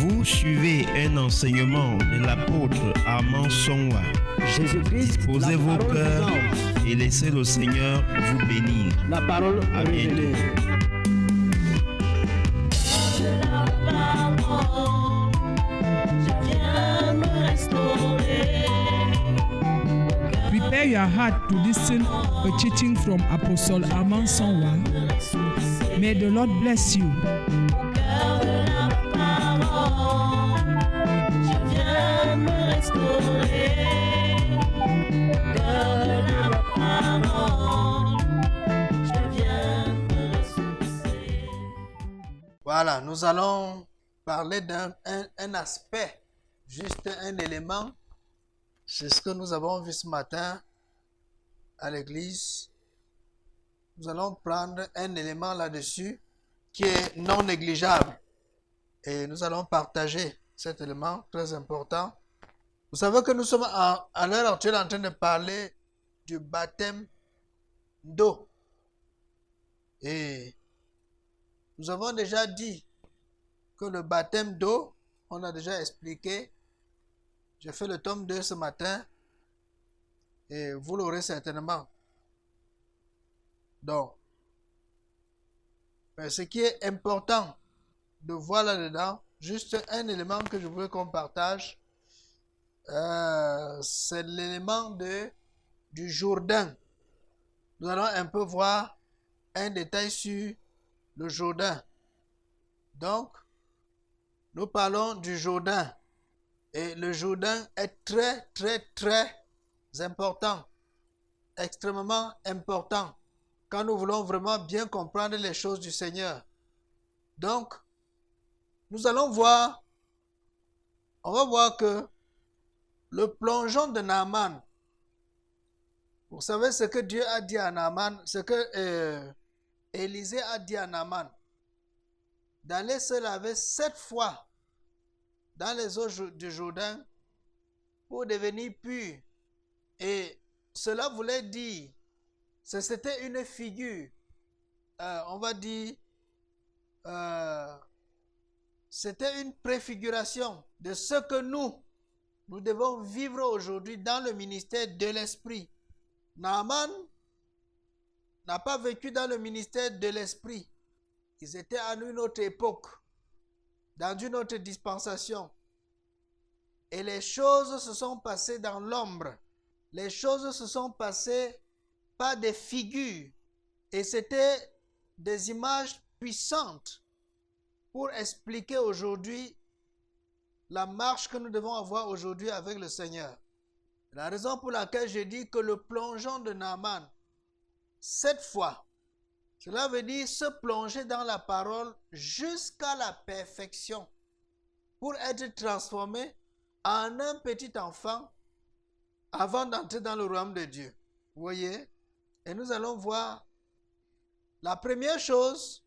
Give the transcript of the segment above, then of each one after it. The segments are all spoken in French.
Vous suivez un enseignement de l'apôtre Armand Songwa. Jésus-Christ, Disposez la vos parole cœurs vivante, et laissez le Seigneur vous bénir. la parole À bientôt. révélée. Prepare your heart to listen a teaching from Apostle Armand Songwa. May the Lord bless you. Voilà, nous allons parler d'un aspect, juste un élément. C'est ce que nous avons vu ce matin à l'église. Nous allons prendre un élément là-dessus qui est non négligeable. Et nous allons partager cet élément très important. Vous savez que nous sommes à l'heure actuelle en train de parler du baptême d'eau. Et nous avons déjà dit que le baptême d'eau, on a déjà expliqué. J'ai fait le tome 2 ce matin et vous l'aurez certainement. Donc, ce qui est important de voir là-dedans, juste un élément que je voulais qu'on partage, c'est l'élément du Jourdain. Nous allons un peu voir un détail sur le Jourdain. Donc, nous parlons du Jourdain. Et le Jourdain est très, très, très important. Extrêmement important. Quand nous voulons vraiment bien comprendre les choses du Seigneur. Donc, nous allons voir, on va voir que le plongeon de Naaman, vous savez ce que Dieu a dit à Naaman, ce que Élisée a dit à Naaman, d'aller se laver 7 fois dans les eaux du Jourdain pour devenir pur. Et cela voulait dire, c'était une figure, on va dire, c'était une préfiguration de ce que nous devons vivre aujourd'hui dans le ministère de l'Esprit. Naaman n'a pas vécu dans le ministère de l'Esprit. Ils étaient à une autre époque, dans une autre dispensation. Et les choses se sont passées dans l'ombre. Les choses se sont passées par des figures. Et c'était des images puissantes pour expliquer aujourd'hui la marche que nous devons avoir aujourd'hui avec le Seigneur. La raison pour laquelle je dis que le plongeon de Naaman, 7 fois, cela veut dire se plonger dans la parole jusqu'à la perfection pour être transformé en un petit enfant avant d'entrer dans le royaume de Dieu. Vous voyez? Et nous allons voir la première chose,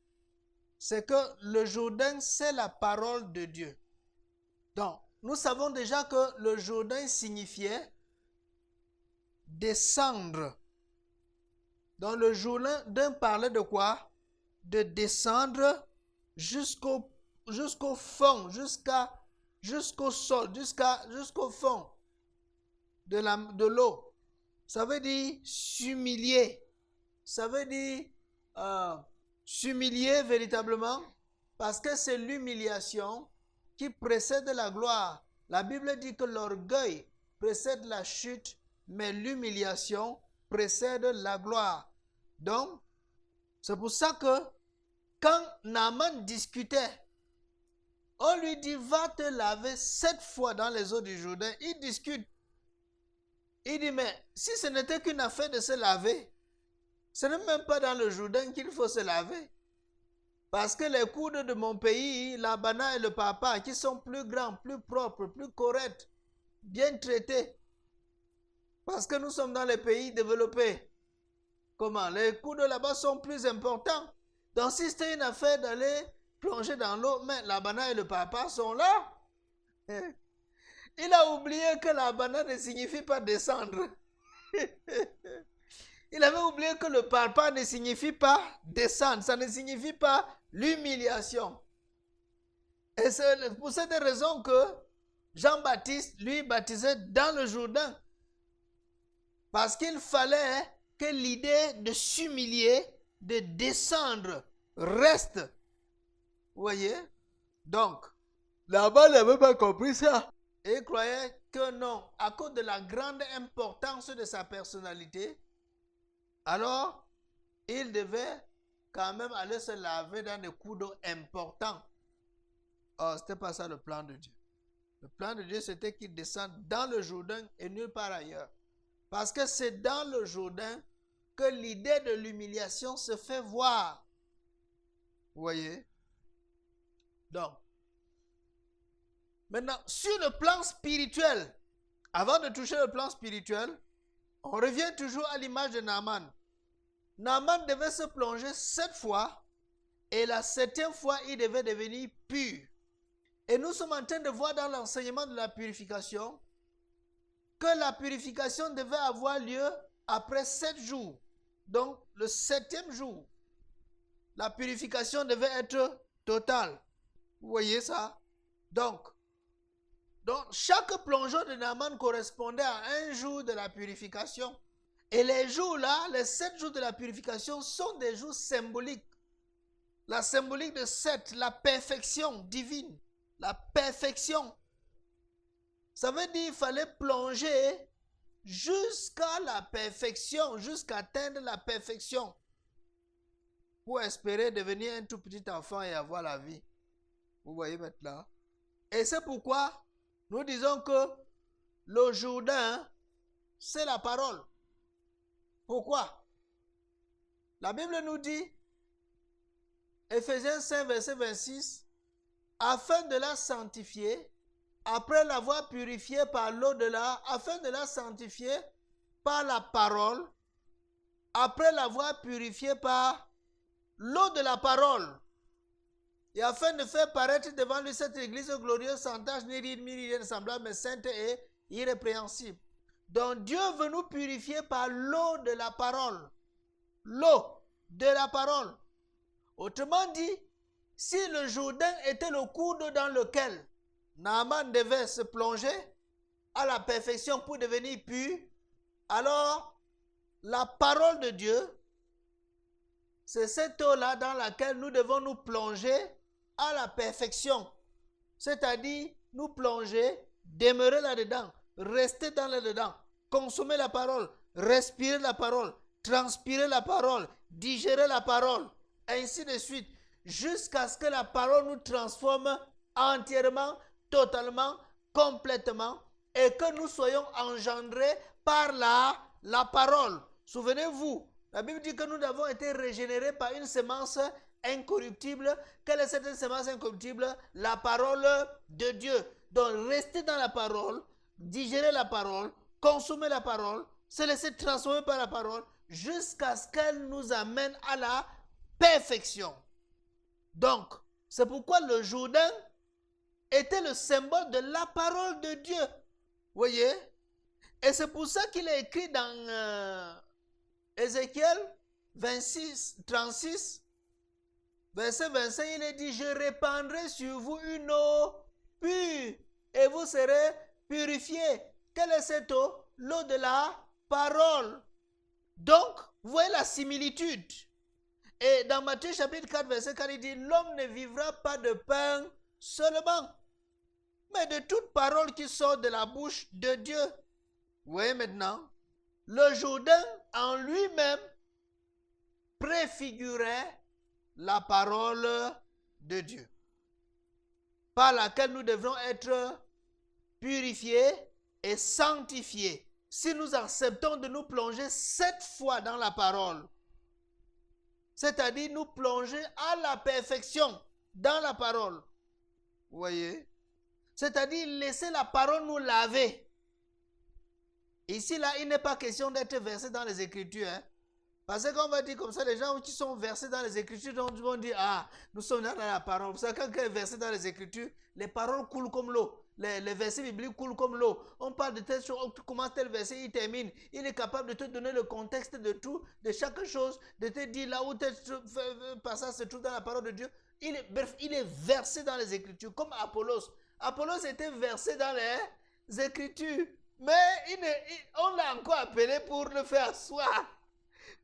c'est que le Jourdain, c'est la parole de Dieu. Donc, nous savons déjà que le Jourdain signifiait descendre. Donc, le Jourdain parlait de quoi? De descendre jusqu'au fond, jusqu'au sol, jusqu'au fond de l'eau. Ça veut dire s'humilier. Ça veut dire s'humilier véritablement parce que c'est l'humiliation qui précède la gloire. La Bible dit que l'orgueil précède la chute, mais l'humiliation précède la gloire. Donc, c'est pour ça que quand Naaman discutait, on lui dit, va te laver 7 fois dans les eaux du Jourdain. Il discute. Il dit, mais si ce n'était qu'une affaire de se laver, ce n'est même pas dans le Jourdain qu'il faut se laver. Parce que les coudes de mon pays, l'Abana et le Papa, qui sont plus grands, plus propres, plus corrects, bien traités. Parce que nous sommes dans les pays développés. Comment? Les coups de là-bas sont plus importants. Donc si c'était une affaire d'aller plonger dans l'eau, mais la banane et le papa sont là. Il a oublié que la banane ne signifie pas descendre. Il avait oublié que le papa ne signifie pas descendre. Ça ne signifie pas l'humiliation. Et c'est pour cette raison que Jean-Baptiste, lui, baptisait dans le Jourdain. Parce qu'il fallait que l'idée de s'humilier, de descendre, reste. Vous voyez? Donc, là-bas, il n'avait pas compris ça. Et il croyait que non, à cause de la grande importance de sa personnalité, alors, il devait quand même aller se laver dans des coups d'eau importants. Oh, ce n'était pas ça le plan de Dieu. Le plan de Dieu, c'était qu'il descende dans le Jourdain et nulle part ailleurs. Parce que c'est dans le Jourdain que l'idée de l'humiliation se fait voir. Vous voyez? Donc, maintenant, sur le plan spirituel, avant de toucher le plan spirituel, on revient toujours à l'image de Naaman. Naaman devait se plonger 7 fois et la 7e fois, il devait devenir pur. Et nous sommes en train de voir dans l'enseignement de la purification que la purification devait avoir lieu après 7 jours. Donc, le 7e jour, la purification devait être totale. Vous voyez ça? Donc chaque plongeon de Naaman correspondait à un jour de la purification. Et les jours-là, les 7 jours de la purification sont des jours symboliques. La symbolique de 7, la perfection divine. La perfection. Ça veut dire qu'il fallait plonger jusqu'à la perfection, jusqu'à atteindre la perfection, pour espérer devenir un tout petit enfant et avoir la vie. Vous voyez maintenant? Et c'est pourquoi nous disons que le Jourdain, c'est la parole. Pourquoi? La Bible nous dit, Éphésiens 5, verset 26, afin de la sanctifier, après l'avoir purifiée par l'au-delà, afin de la sanctifier par la parole, après l'avoir purifiée par l'eau de la parole, et afin de faire paraître devant lui cette église glorieuse, sans tache, ni ride, ni rien semblable, mais sainte et irrépréhensible. Donc Dieu veut nous purifier par l'eau de la parole. L'eau de la parole. Autrement dit, si le Jourdain était le cours d'eau dans lequel Naaman devait se plonger à la perfection pour devenir pur, alors la parole de Dieu, c'est cette eau-là dans laquelle nous devons nous plonger à la perfection. C'est-à-dire nous plonger, demeurer là-dedans, rester dans là-dedans, consommer la parole, respirer la parole, transpirer la parole, digérer la parole, ainsi de suite, jusqu'à ce que la parole nous transforme entièrement, totalement, complètement, et que nous soyons engendrés par la parole. Souvenez-vous, la Bible dit que nous avons été régénérés par une semence incorruptible. Quelle est cette semence incorruptible? La parole de Dieu. Donc, rester dans la parole, digérer la parole, consommer la parole, se laisser transformer par la parole, jusqu'à ce qu'elle nous amène à la perfection. Donc, c'est pourquoi le Jourdain était le symbole de la parole de Dieu. Vous voyez? Et c'est pour ça qu'il est écrit dans Ézéchiel 36, verset 25, il est dit, je répandrai sur vous une eau pure et vous serez purifiés. Quelle est cette eau? L'eau de la parole. Donc, vous voyez la similitude. Et dans Matthieu chapitre 4, verset 4, il dit, l'homme ne vivra pas de pain seulement, mais de toute parole qui sort de la bouche de Dieu. Vous voyez maintenant, le Jourdain en lui-même préfigurait la parole de Dieu, par laquelle nous devrons être purifiés et sanctifiés. Si nous acceptons de nous plonger 7 fois dans la parole, c'est-à-dire nous plonger à la perfection dans la parole, vous voyez, c'est-à-dire laisser la parole nous laver. Ici, là, il n'est pas question d'être versé dans les Écritures. Parce qu'on va dire comme ça, les gens qui sont versés dans les Écritures vont dire, ah, nous sommes dans la parole. Vous savez, quand quelqu'un est versé dans les Écritures, les paroles coulent comme l'eau. Les versets bibliques coulent comme l'eau. On parle de telle chose, comment tel verset il termine. Il est capable de te donner le contexte de tout, de chaque chose, de te dire là où tel passage se trouve dans la parole de Dieu. bref, il est versé dans les Écritures, comme Apollos. Apollos était versé dans les Écritures, mais on l'a encore appelé pour le faire asseoir.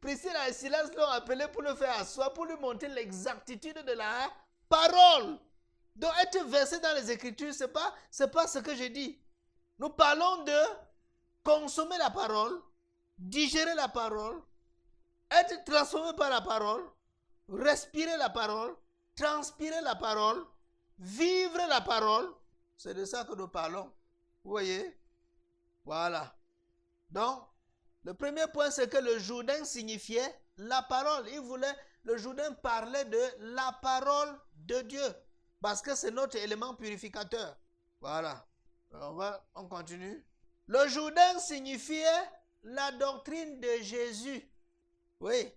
Priscille et Silas l'ont appelé pour le faire asseoir, pour lui montrer l'exactitude de la parole. Donc être versé dans les Écritures, ce n'est pas ce que je dis. Nous parlons de consommer la parole, digérer la parole, être transformé par la parole, respirer la parole, transpirer la parole, vivre la parole. C'est de ça que nous parlons. Vous voyez? Voilà. Donc, le premier point, c'est que le Jourdain signifiait la parole. Le Jourdain parlait de la parole de Dieu. Parce que c'est notre élément purificateur. Voilà. On continue. Le Jourdain signifiait la doctrine de Jésus. Oui.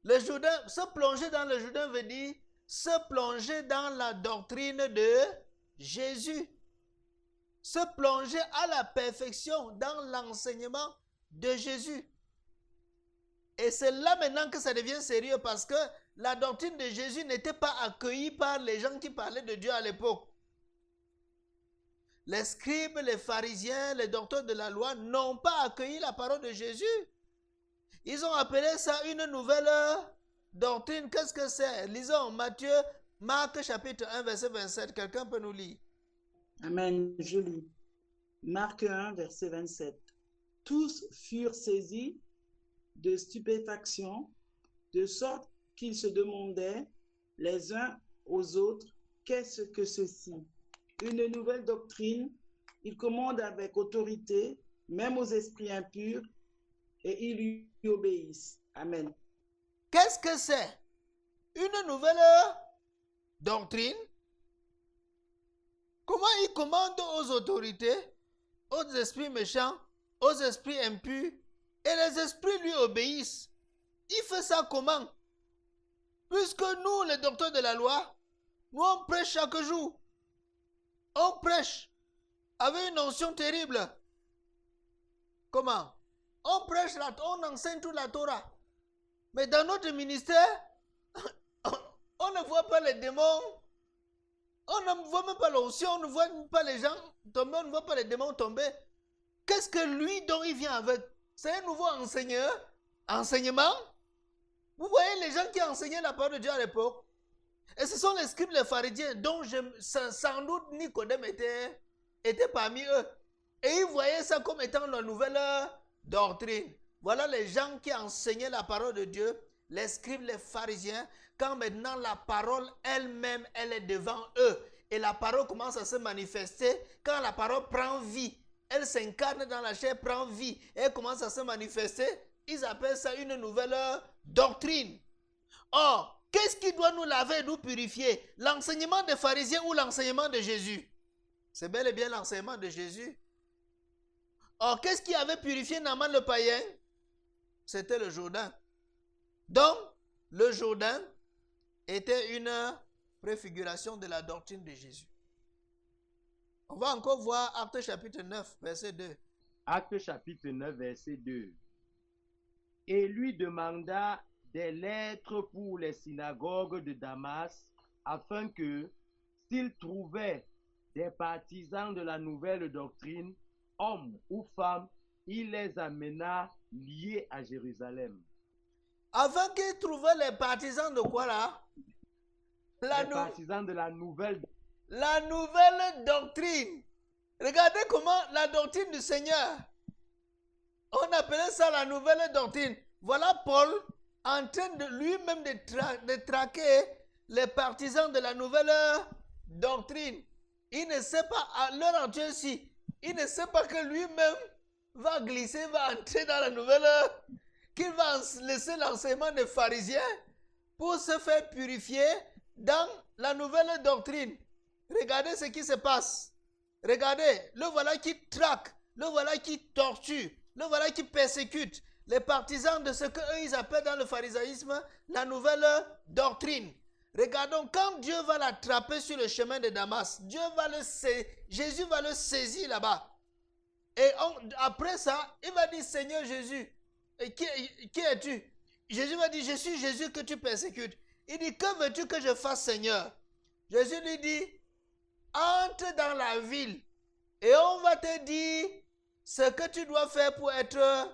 Le Jourdain, se plonger dans le Jourdain veut dire se plonger dans la doctrine de Jésus. Se plonger à la perfection dans l'enseignement de Jésus. Et c'est là maintenant que ça devient sérieux parce que la doctrine de Jésus n'était pas accueillie par les gens qui parlaient de Dieu à l'époque. Les scribes, les pharisiens, les docteurs de la loi n'ont pas accueilli la parole de Jésus. Ils ont appelé ça une nouvelle doctrine. Qu'est-ce que c'est? Lisons Marc chapitre 1, verset 27. Quelqu'un peut nous lire? Amen, je lis. Marc 1, verset 27. Tous furent saisis de stupéfaction, de sorte qu'ils se demandaient les uns aux autres, qu'est-ce que ceci? Une nouvelle doctrine, ils commandent avec autorité, même aux esprits impurs, et ils lui obéissent. Amen. Qu'est-ce que c'est? Une nouvelle doctrine? Comment il commande aux autorités, aux esprits méchants, aux esprits impurs, et les esprits lui obéissent? Il fait ça comment? Puisque nous, les docteurs de la loi, nous on prêche chaque jour. On prêche avec une onction terrible. Comment? On prêche, on enseigne toute la Torah. Mais dans notre ministère, on ne voit pas les démons. On ne voit même pas l'onction, on ne voit pas les gens tomber, on ne voit pas les démons tomber. Qu'est-ce que lui dont il vient avec? C'est un nouveau enseignement. Vous voyez les gens qui enseignaient la parole de Dieu à l'époque. Et ce sont les scribes, les pharisiens, dont sans doute Nicodème était parmi eux. Et ils voyaient ça comme étant la nouvelle doctrine. Voilà les gens qui enseignaient la parole de Dieu, les scribes, les pharisiens, quand maintenant la parole elle-même, elle est devant eux. Et la parole commence à se manifester. Quand la parole prend vie, elle s'incarne dans la chair, prend vie, et elle commence à se manifester. Ils appellent ça une nouvelle doctrine. Or, qu'est-ce qui doit nous laver et nous purifier? L'enseignement des pharisiens ou l'enseignement de Jésus? C'est bel et bien l'enseignement de Jésus. Or, qu'est-ce qui avait purifié Naaman le païen? C'était le Jourdain. Donc, le Jourdain était une préfiguration de la doctrine de Jésus. On va encore voir Actes chapitre 9, verset 2. Actes chapitre 9, verset 2. Et lui demanda des lettres pour les synagogues de Damas, afin que, s'il trouvait des partisans de la nouvelle doctrine, hommes ou femmes, il les amena liés à Jérusalem. Avant qu'il trouvait les partisans de quoi là? Les partisans de la nouvelle doctrine. Regardez comment la doctrine du Seigneur. On appelait ça la nouvelle doctrine. Voilà Paul en train de lui-même de traquer les partisans de la nouvelle doctrine. Il ne sait pas, à l'heure actuelle-ci, il ne sait pas que lui-même va glisser, va entrer dans la nouvelle, qu'il va laisser l'enseignement des pharisiens pour se faire purifier dans la nouvelle doctrine. Regardez ce qui se passe. Regardez, le voilà qui traque, le voilà qui torture, le voilà qui persécute les partisans de ce qu'eux ils appellent dans le pharisaïsme la nouvelle doctrine. Regardons, quand Dieu va l'attraper sur le chemin de Damas, Jésus va le saisir là-bas. Et après ça, il va dire, Seigneur Jésus, qui es-tu? Jésus va dire, je suis Jésus que tu persécutes. Il dit, que veux-tu que je fasse, Seigneur? Jésus lui dit, entre dans la ville et on va te dire ce que tu dois faire pour être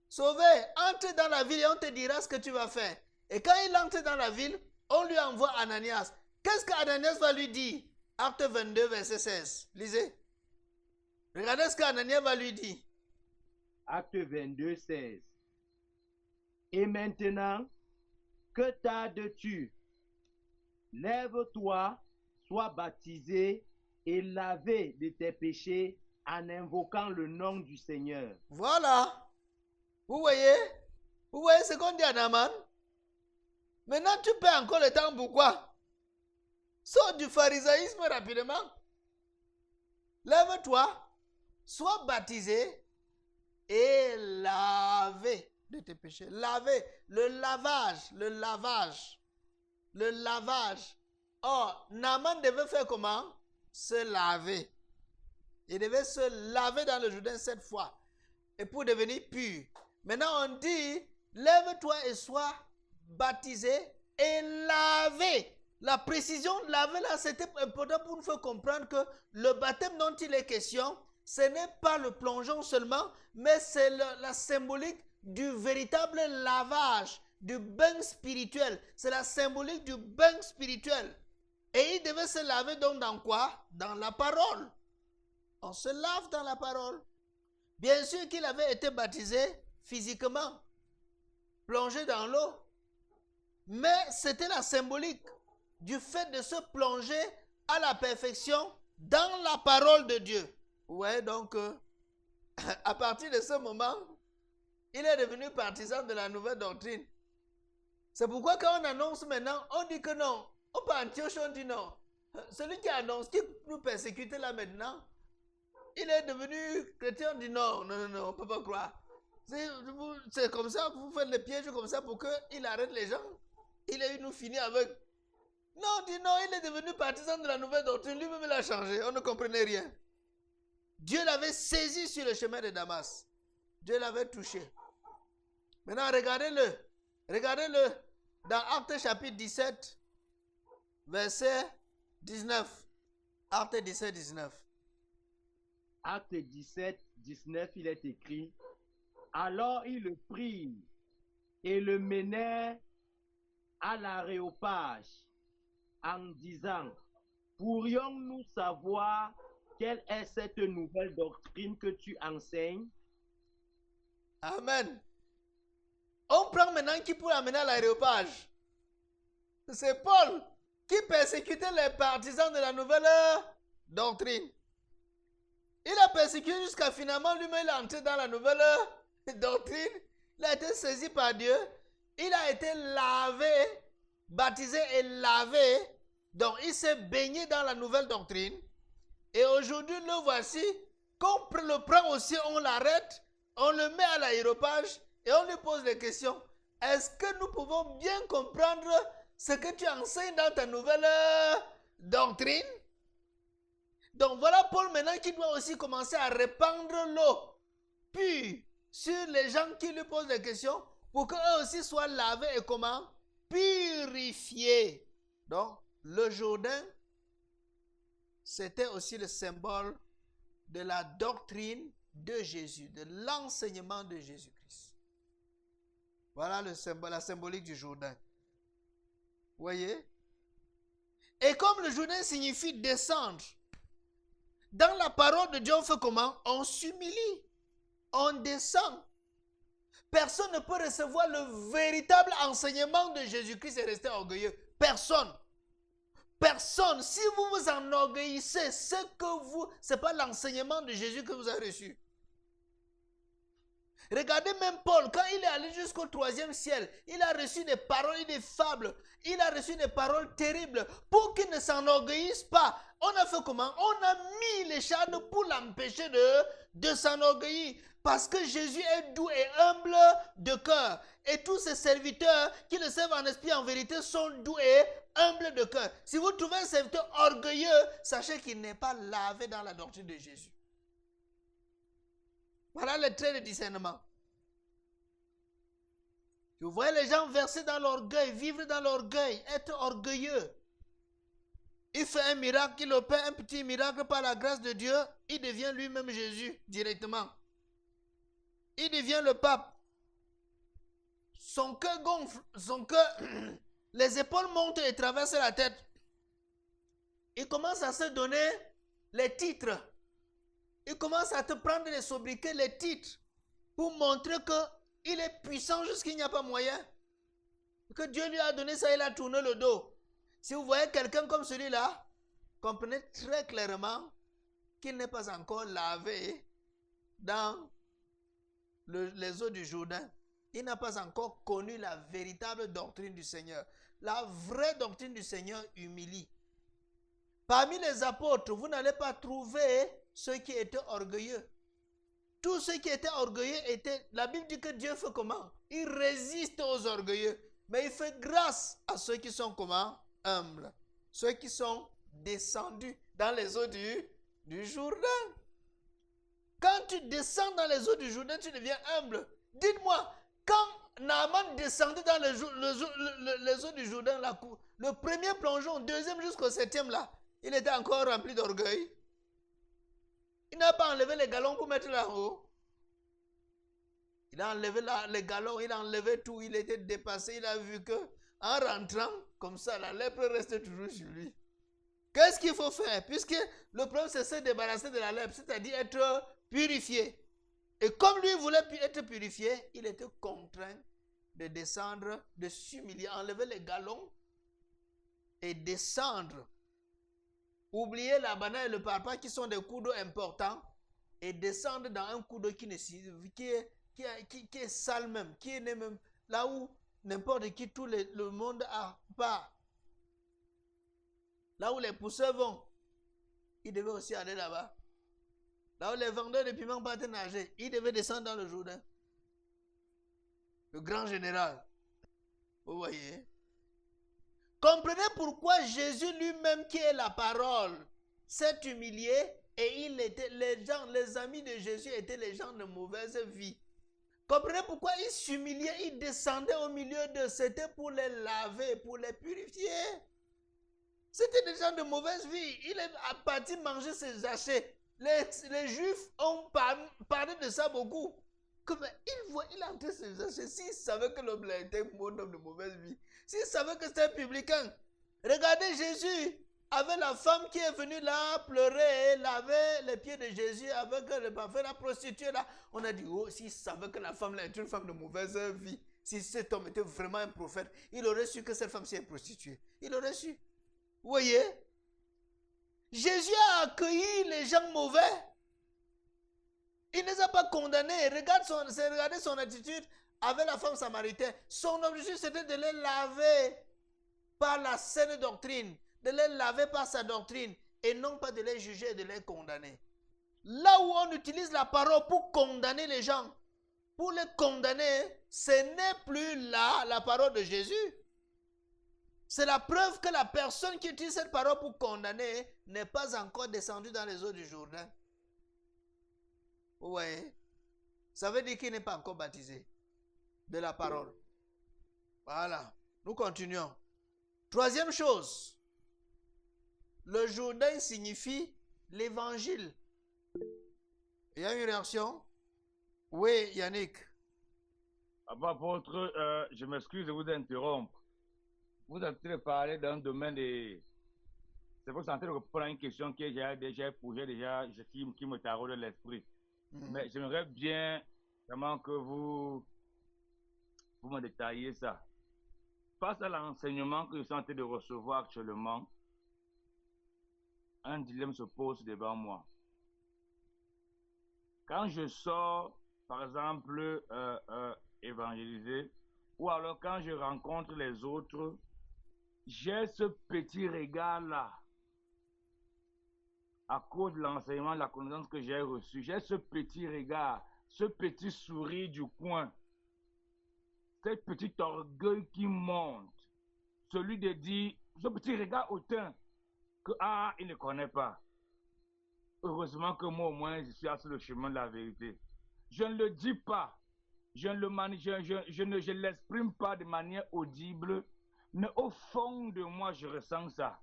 sauvé. Entre dans la ville et on te dira ce que tu vas faire. Et quand il entre dans la ville, on lui envoie Ananias. Qu'est-ce qu'Ananias va lui dire? Acte 22, verset 16. Lisez. Regardez ce qu'Ananias va lui dire. Acte 22, 16. Et maintenant, que tardes-tu? Lève-toi, sois baptisé et lavé de tes péchés en invoquant le nom du Seigneur. Voilà. Vous voyez ce qu'on dit à Naaman? Maintenant, tu perds encore le temps. Pourquoi? Sors du pharisaïsme rapidement. Lève-toi, sois baptisé et lavé de tes péchés. Laver, le lavage. Or, Naaman devait faire comment? Se laver. Il devait se laver dans le Jourdain 7 fois. Et pour devenir pur. Maintenant, on dit, lève-toi et sois baptisé et lavé. La précision de laver là, c'était important pour nous faire comprendre que le baptême dont il est question, ce n'est pas le plongeon seulement, mais c'est la symbolique du véritable lavage, du bain spirituel. C'est la symbolique du bain spirituel. Et il devait se laver donc dans quoi? Dans la parole. On se lave dans la parole. Bien sûr qu'il avait été baptisé physiquement, plongé dans l'eau. Mais c'était la symbolique du fait de se plonger à la perfection dans la parole de Dieu. Ouais, donc, à partir de ce moment, il est devenu partisan de la nouvelle doctrine. C'est pourquoi quand on annonce maintenant, on dit que non. Au Antioche, on dit non. Celui qui annonce, qui nous persécute là maintenant, il est devenu chrétien, on dit non, on ne peut pas croire. C'est comme ça, vous faites les pièges comme ça pour qu'il arrête les gens. Il est nous finir avec. Non, on dit non, il est devenu partisan de la nouvelle doctrine, lui-même il a changé, on ne comprenait rien. Dieu l'avait saisi sur le chemin de Damas. Dieu l'avait touché. Maintenant, regardez-le dans Acte chapitre 17, verset 19. Acte 17, 19. Acte 17, 19, il est écrit, alors ils le prirent et le menèrent à l'aréopage en disant, pourrions-nous savoir quelle est cette nouvelle doctrine que tu enseignes? Amen. On prend maintenant qui pour l'amener à l'aréopage? C'est Paul qui persécutait les partisans de la nouvelle doctrine. Il a persécuté jusqu'à finalement lui-même il est entré dans la nouvelle doctrine. Il a été saisi par Dieu. Il a été lavé, baptisé et lavé. Donc il s'est baigné dans la nouvelle doctrine. Et aujourd'hui, le voici. Qu'on le prend aussi, on l'arrête, on le met à l'aéropage et on lui pose des questions. Est-ce que nous pouvons bien comprendre ce que tu enseignes dans ta nouvelle doctrine? Donc voilà Paul maintenant qui doit aussi commencer à répandre l'eau pure sur les gens qui lui posent des questions pour qu'eux aussi soient lavés et comment? Purifiés. Donc le Jourdain, c'était aussi le symbole de la doctrine de Jésus, de l'enseignement de Jésus-Christ. Voilà le symbole, la symbolique du Jourdain. Vous voyez? Et comme le Jourdain signifie descendre, dans la parole de Dieu, on fait comment? On s'humilie, on descend. Personne ne peut recevoir le véritable enseignement de Jésus-Christ et rester orgueilleux. Personne. Personne. Si vous vous enorgueillissez, c'est pas l'enseignement de Jésus que vous avez reçu. Regardez même Paul, quand il est allé jusqu'au 3e ciel, il a reçu des paroles et des fables. Il a reçu des paroles terribles pour qu'il ne s'enorgueillisse pas. On a fait comment? On a mis les charnes pour l'empêcher de s'enorgueillir. Parce que Jésus est doux et humble de cœur. Et tous ses serviteurs qui le servent en esprit en vérité sont doux et humbles de cœur. Si vous trouvez un serviteur orgueilleux, sachez qu'il n'est pas lavé dans la doctrine de Jésus. Voilà le trait de discernement. Vous voyez les gens verser dans l'orgueil, vivre dans l'orgueil, être orgueilleux. Il fait un miracle, il opère un petit miracle par la grâce de Dieu, il devient lui-même Jésus directement. Il devient le pape. Son cœur gonfle, son cœur, les épaules montent et traversent la tête. Il commence à se donner les titres. Il commence à te prendre les sobriquets, les titres, pour montrer qu'il est puissant jusqu'il n'y a pas moyen. Que Dieu lui a donné ça, il a tourné le dos. Si vous voyez quelqu'un comme celui-là, comprenez très clairement qu'il n'est pas encore lavé dans les eaux du Jourdain. Il n'a pas encore connu la véritable doctrine du Seigneur. La vraie doctrine du Seigneur humilie. Parmi les apôtres, vous n'allez pas trouver ceux qui étaient orgueilleux. Tous ceux qui étaient orgueilleux étaient... La Bible dit que Dieu fait comment? Il résiste aux orgueilleux. Mais il fait grâce à ceux qui sont comment? Humbles. Ceux qui sont descendus dans les eaux du Jourdain. Quand tu descends dans les eaux du Jourdain, tu deviens humble. Dites-moi, quand Naaman descendait dans les eaux du Jourdain, le premier plongeon, deuxième jusqu'au septième là, il était encore rempli d'orgueil. Il n'a pas enlevé les galons pour mettre là-haut. Il a enlevé les galons, il a enlevé tout, il était dépassé, il a vu que en rentrant, comme ça, la lèpre restait toujours sur lui. Qu'est-ce qu'il faut faire? Puisque le problème, c'est se débarrasser de la lèpre, c'est-à-dire être purifié. Et comme lui voulait être purifié, il était contraint de descendre, de s'humilier, enlever les galons et descendre. Oubliez la banane et le parpaing qui sont des coups d'eau importants et descendre dans un coup d'eau qui est sale même, qui est même là où n'importe qui, tout le monde a pas. Là où les pousseurs vont, ils devaient aussi aller là-bas. Là où les vendeurs de piments partent nager, ils devaient descendre dans le Jourdain. Le grand général. Vous voyez? Comprenez pourquoi Jésus lui-même, qui est la parole, s'est humilié et les amis de Jésus étaient les gens de mauvaise vie. Comprenez pourquoi il s'humiliait, il descendait au milieu d'eux. C'était pour les laver, pour les purifier. C'était des gens de mauvaise vie. Il est parti manger ses hachets. Les Juifs ont parlé de ça beaucoup. Il entrait ses hachets. S'ils savaient que l'homme était un homme de mauvaise vie, s'ils savaient que c'était un publicain, regardez Jésus avec la femme qui est venue là pleurer et laver les pieds de Jésus avec le parfum, la prostituée là. On a dit, oh, s'il savait que la femme là est une femme de mauvaise vie, si cet homme était vraiment un prophète, il aurait su que cette femme c'est une prostituée. Il aurait su. Vous voyez? Jésus a accueilli les gens mauvais. Il ne les a pas condamnés. Regardez son attitude avec la femme samaritaine. Son objectif c'était de les laver par la saine doctrine, de les laver par sa doctrine et non pas de les juger et de les condamner. Là où on utilise la parole pour condamner les gens, pour les condamner, ce n'est plus là la parole de Jésus. C'est la preuve que la personne qui utilise cette parole pour condamner n'est pas encore descendue dans les eaux du Jourdain. Vous voyez? Ça veut dire qu'il n'est pas encore baptisé de la parole. Voilà. Nous continuons. Troisième chose. Le Jourdain signifie l'évangile. Il y a une réaction? Oui, Yannick. Apôtre, je m'excuse de vous interrompre. Vous êtes en train de parler d'un domaine de... C'est pour ça que je reprends une question qui me taraude l'esprit. Mais j'aimerais bien vraiment que vous me détailliez ça. Face à l'enseignement que je suis en train de recevoir actuellement, un dilemme se pose devant moi. Quand je sors, par exemple, évangéliser, ou alors quand je rencontre les autres, j'ai ce petit regard-là, à cause de l'enseignement, de la connaissance que j'ai reçue. J'ai ce petit regard, ce petit sourire du coin, ce petit orgueil qui monte, celui de dire, ce petit regard hautain, que il ne connaît pas. Heureusement que moi au moins je suis sur le chemin de la vérité. Je ne le dis pas, je ne l'exprime pas de manière audible, mais au fond de moi, je ressens ça.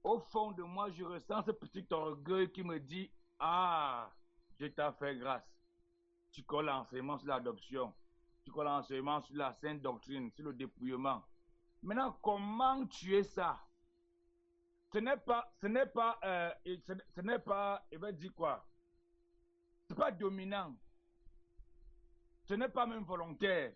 Au fond de moi, je ressens ce petit orgueil qui me dit, ah, je t'ai fait grâce. Tu colles l'enseignement sur l'adoption, tu colles l'enseignement sur la sainte doctrine, sur le dépouillement. Maintenant, comment tuer ça? Ce n'est pas, il va dire quoi? Ce n'est pas dominant. Ce n'est pas même volontaire.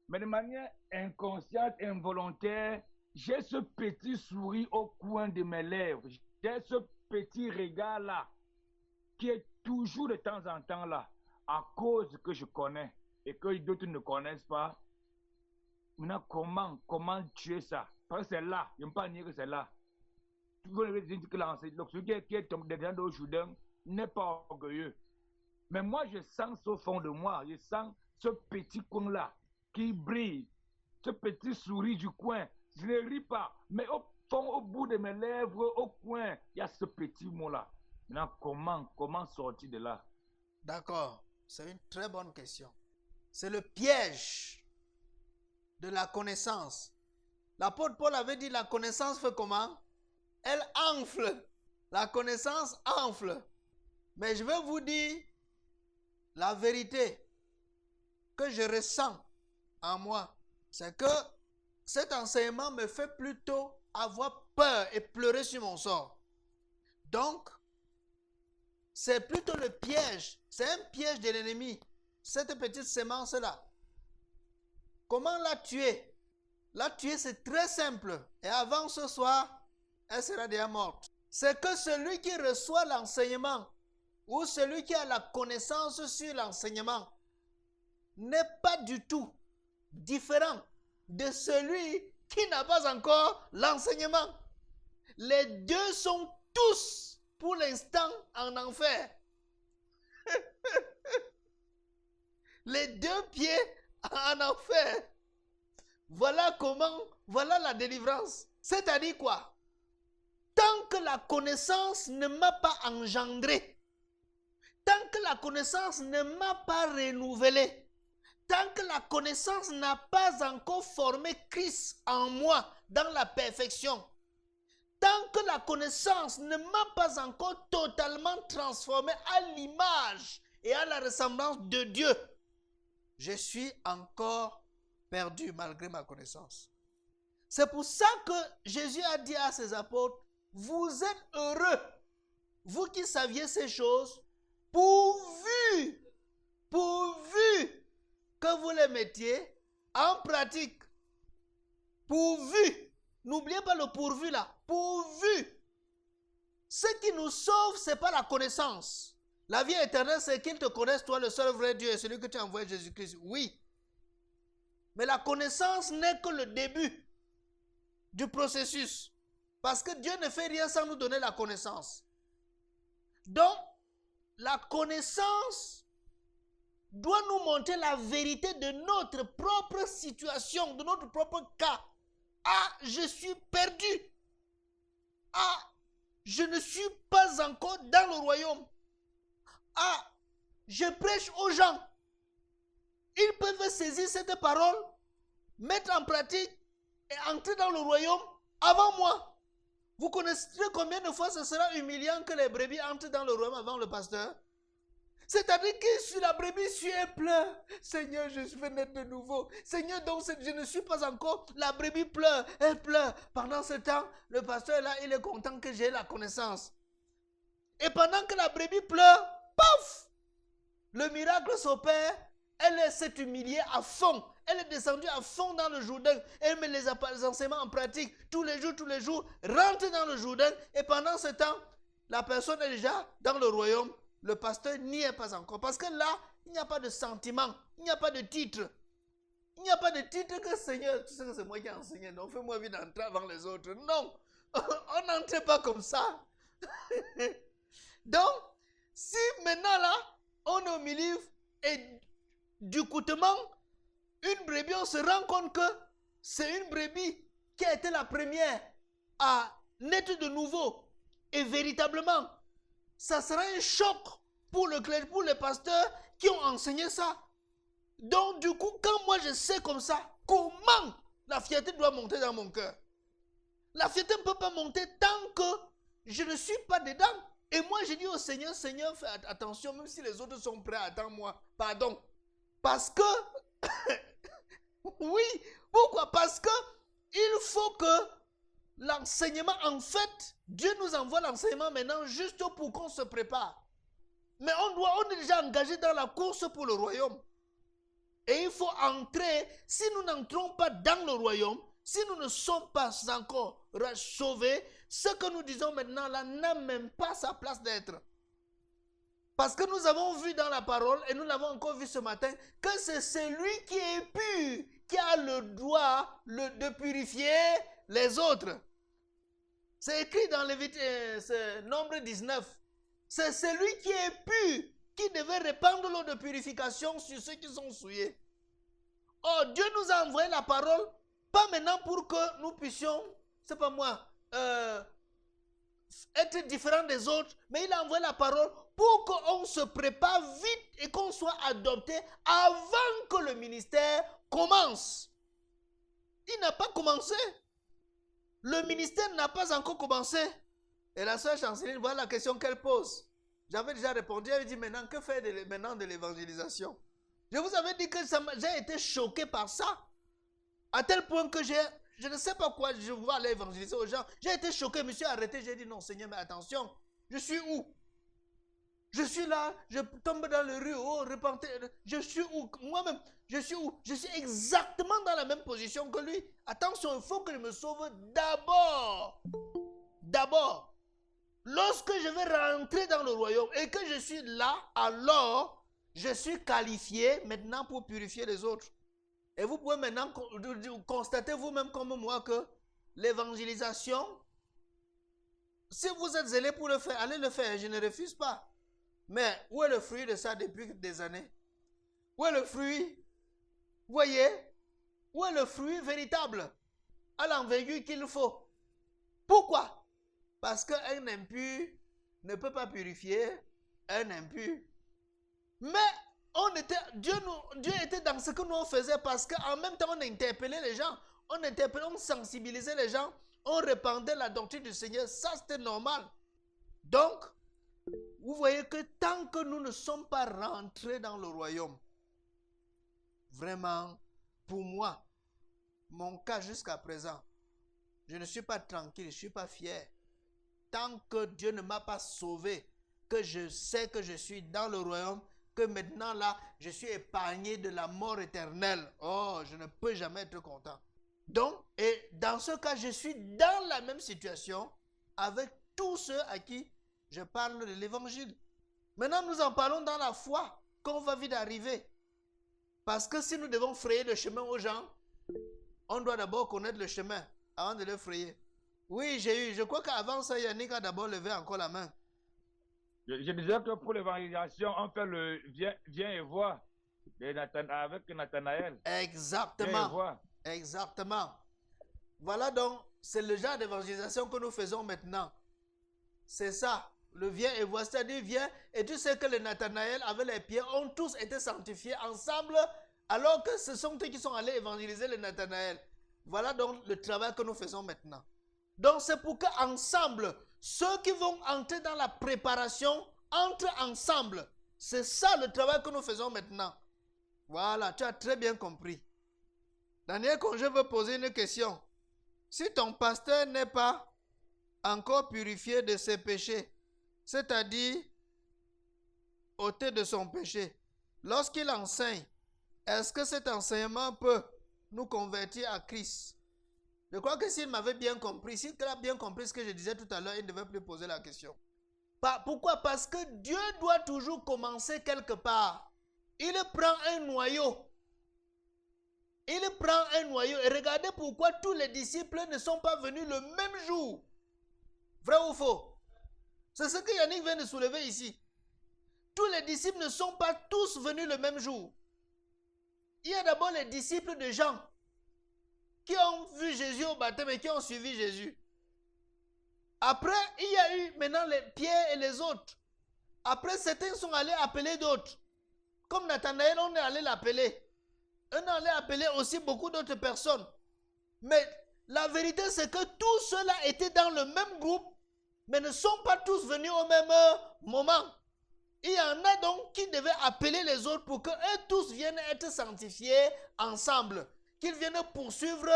Mais de manière inconsciente, involontaire, j'ai ce petit sourire au coin de mes lèvres. J'ai ce petit regard là, qui est toujours de temps en temps là, à cause que je connais et que d'autres ne connaissent pas. Maintenant, comment tuer ça? Parce que c'est là, je ne peux pas dire que c'est là. Vous avez dit que celui qui est tombé dans le Jourdain n'est pas orgueilleux. Mais moi, je sens au fond de moi, je sens ce petit coin-là qui brille, ce petit sourire du coin. Je ne ris pas, mais au fond, au bout de mes lèvres, au coin, il y a ce petit mot-là. Maintenant, comment sortir de là? D'accord, c'est une très bonne question. C'est le piège de la connaissance. L'apôtre Paul avait dit, la connaissance fait comment? Elle enfle. La connaissance enfle. Mais je vais vous dire la vérité que je ressens en moi. C'est que cet enseignement me fait plutôt avoir peur et pleurer sur mon sort. Donc, c'est plutôt le piège. C'est un piège de l'ennemi. Cette petite sémence-là. Comment la tuer? La tuer, c'est très simple. Et avant ce soir, elle sera déjà morte. C'est que celui qui reçoit l'enseignement ou celui qui a la connaissance sur l'enseignement n'est pas du tout différent de celui qui n'a pas encore l'enseignement. Les deux sont tous, pour l'instant, en enfer. Les deux pieds en enfer. Voilà la délivrance. C'est-à-dire quoi? Tant que la connaissance ne m'a pas engendré, tant que la connaissance ne m'a pas renouvelé, tant que la connaissance n'a pas encore formé Christ en moi dans la perfection, tant que la connaissance ne m'a pas encore totalement transformé à l'image et à la ressemblance de Dieu, je suis encore perdu malgré ma connaissance. C'est pour ça que Jésus a dit à ses apôtres, vous êtes heureux, vous qui saviez ces choses, pourvu que vous les mettiez en pratique. Pourvu. N'oubliez pas le pourvu là. Pourvu. Ce qui nous sauve, ce n'est pas la connaissance. La vie éternelle, c'est qu'ils te connaissent, toi, le seul vrai Dieu, et celui que tu as envoyé, Jésus-Christ. Oui. Mais la connaissance n'est que le début du processus. Parce que Dieu ne fait rien sans nous donner la connaissance. Donc, la connaissance doit nous montrer la vérité de notre propre situation, de notre propre cas. Ah, je suis perdu. Ah, je ne suis pas encore dans le royaume. Ah, je prêche aux gens. Ils peuvent saisir cette parole, mettre en pratique et entrer dans le royaume avant moi. Vous connaissez combien de fois ce sera humiliant que les brebis entrent dans le royaume avant le pasteur? C'est-à-dire que sur la brebis suit et pleure. Seigneur, je suis naître de nouveau. Seigneur, donc je ne suis pas encore. La brebis pleure, elle pleure. Pendant ce temps, le pasteur est là, il est content que j'ai la connaissance. Et pendant que la brebis pleure, paf! Le miracle s'opère, elle s'est humiliée à fond. Elle est descendue à fond dans le Jourdain. Elle met les enseignements en pratique tous les jours, rentre dans le Jourdain. Et pendant ce temps, la personne est déjà dans le royaume. Le pasteur n'y est pas encore. Parce que là, il n'y a pas de sentiment. Il n'y a pas de titre. Il n'y a pas de titre que Seigneur, tu sais que c'est moi qui ai enseigné. Donc fais-moi vite d'entrer avant les autres. Non, on n'entre pas comme ça. Donc, si maintenant là, on est au milieu et du coutement, une brebis, on se rend compte que c'est une brebis qui a été la première à naître de nouveau. Et véritablement, ça sera un choc pour le clergé, pour les pasteurs qui ont enseigné ça. Donc du coup, quand moi je sais comme ça, comment la fierté doit monter dans mon cœur? La fierté ne peut pas monter tant que je ne suis pas dedans. Et moi je dis au Seigneur, Seigneur, fais attention, même si les autres sont prêts, attends-moi, pardon. Parce que, oui, pourquoi? Parce que il faut que l'enseignement, en fait, Dieu nous envoie l'enseignement maintenant juste pour qu'on se prépare. Mais on est déjà engagé dans la course pour le royaume. Et il faut entrer. Si nous n'entrons pas dans le royaume, si nous ne sommes pas encore sauvés, ce que nous disons maintenant là n'a même pas sa place d'être. Parce que nous avons vu dans la parole, et nous l'avons encore vu ce matin, que c'est celui qui est pur, qui a le droit de purifier les autres. C'est écrit dans Nombre 19. C'est celui qui est pur qui devait répandre l'eau de purification sur ceux qui sont souillés. Or, Dieu nous a envoyé la parole, pas maintenant pour que nous puissions, c'est pas moi, être différents des autres, mais il a envoyé la parole pour qu'on se prépare vite et qu'on soit adopté avant que le ministère commence. Il n'a pas commencé. Le ministère n'a pas encore commencé. Et la sœur Chanceline, voilà la question qu'elle pose. J'avais déjà répondu, elle dit maintenant, que faire maintenant de l'évangélisation? Je vous avais dit que j'ai été choqué par ça. À tel point que je ne sais pas quoi, je vais aller évangéliser aux gens. J'ai été choqué, je me suis arrêté, j'ai dit non Seigneur, mais attention, je suis où? Je suis là, je tombe dans le rue, oh, repentez, je suis où? Moi-même, je suis où? Je suis exactement dans la même position que lui. Attention, il faut que je me sauve d'abord. D'abord. Lorsque je vais rentrer dans le royaume et que je suis là, alors je suis qualifié maintenant pour purifier les autres. Et vous pouvez maintenant constater vous-même comme moi que l'évangélisation, si vous êtes zélé pour le faire, allez le faire, je ne refuse pas. Mais où est le fruit de ça depuis des années? Où est le fruit? Vous voyez? Où est le fruit véritable? À l'envergure qu'il faut. Pourquoi? Parce qu'un impur ne peut pas purifier un impur. Mais Dieu était dans ce que nous on faisait parce qu'en même temps on interpellait les gens. On sensibilisait les gens. On répandait la doctrine du Seigneur. Ça c'était normal. Donc, vous voyez que tant que nous ne sommes pas rentrés dans le royaume, vraiment, pour moi, mon cas jusqu'à présent, je ne suis pas tranquille, je ne suis pas fier. Tant que Dieu ne m'a pas sauvé, que je sais que je suis dans le royaume, que maintenant là, je suis épargné de la mort éternelle. Oh, je ne peux jamais être content. Donc, et dans ce cas, je suis dans la même situation avec tous ceux à qui je parle de l'évangile. Maintenant, nous en parlons dans la foi qu'on va vite arriver. Parce que si nous devons frayer le chemin aux gens, on doit d'abord connaître le chemin avant de le frayer. Oui, je crois qu'avant ça, Yannick a d'abord levé encore la main. Je disais que pour l'évangélisation, on fait le viens et vois avec Nathanaël. Exactement. Viens et vois. Exactement. Voilà donc, c'est le genre d'évangélisation que nous faisons maintenant. C'est ça, le viens et vois, c'est-à-dire viens, et tu sais que les Nathanaël avec les pieds ont tous été sanctifiés ensemble, alors que ce sont eux qui sont allés évangéliser les Nathanaël. Voilà donc le travail que nous faisons maintenant. Donc c'est pour qu'ensemble, ceux qui vont entrer dans la préparation entrent ensemble. C'est ça le travail que nous faisons maintenant. Voilà, tu as très bien compris. Daniel, quand je veux poser une question, si ton pasteur n'est pas encore purifié de ses péchés, c'est-à-dire ôté de son péché, lorsqu'il enseigne, est-ce que cet enseignement peut nous convertir à Christ? Je crois que s'il m'avait bien compris, s'il a bien compris ce que je disais tout à l'heure, il ne devait plus poser la question. Pourquoi? Parce que Dieu doit toujours commencer quelque part. Il prend un noyau. Il prend un noyau. Et regardez pourquoi tous les disciples ne sont pas venus le même jour. Vrai ou faux? C'est ce que Yannick vient de soulever ici. Tous les disciples ne sont pas tous venus le même jour. Il y a d'abord les disciples de Jean qui ont vu Jésus au baptême et qui ont suivi Jésus. Après, il y a eu maintenant les Pierre et les autres. Après, certains sont allés appeler d'autres. Comme Nathanaël, on est allé l'appeler. On est allé appeler aussi beaucoup d'autres personnes. Mais la vérité, c'est que tous ceux-là étaient dans le même groupe, mais ne sont pas tous venus au même moment. Il y en a donc qui devaient appeler les autres pour qu'eux tous viennent être sanctifiés ensemble. Qu'ils viennent poursuivre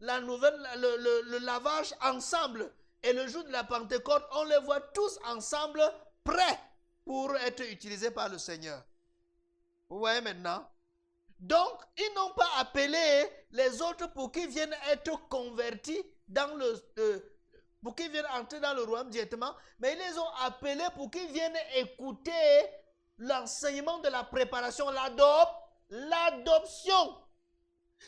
le lavage ensemble. Et le jour de la Pentecôte, on les voit tous ensemble, prêts pour être utilisés par le Seigneur. Vous voyez maintenant? Donc, ils n'ont pas appelé les autres pour qu'ils viennent être convertis dans pour qu'ils viennent entrer dans le royaume directement, mais ils les ont appelés pour qu'ils viennent écouter l'enseignement de la préparation, l'adoption.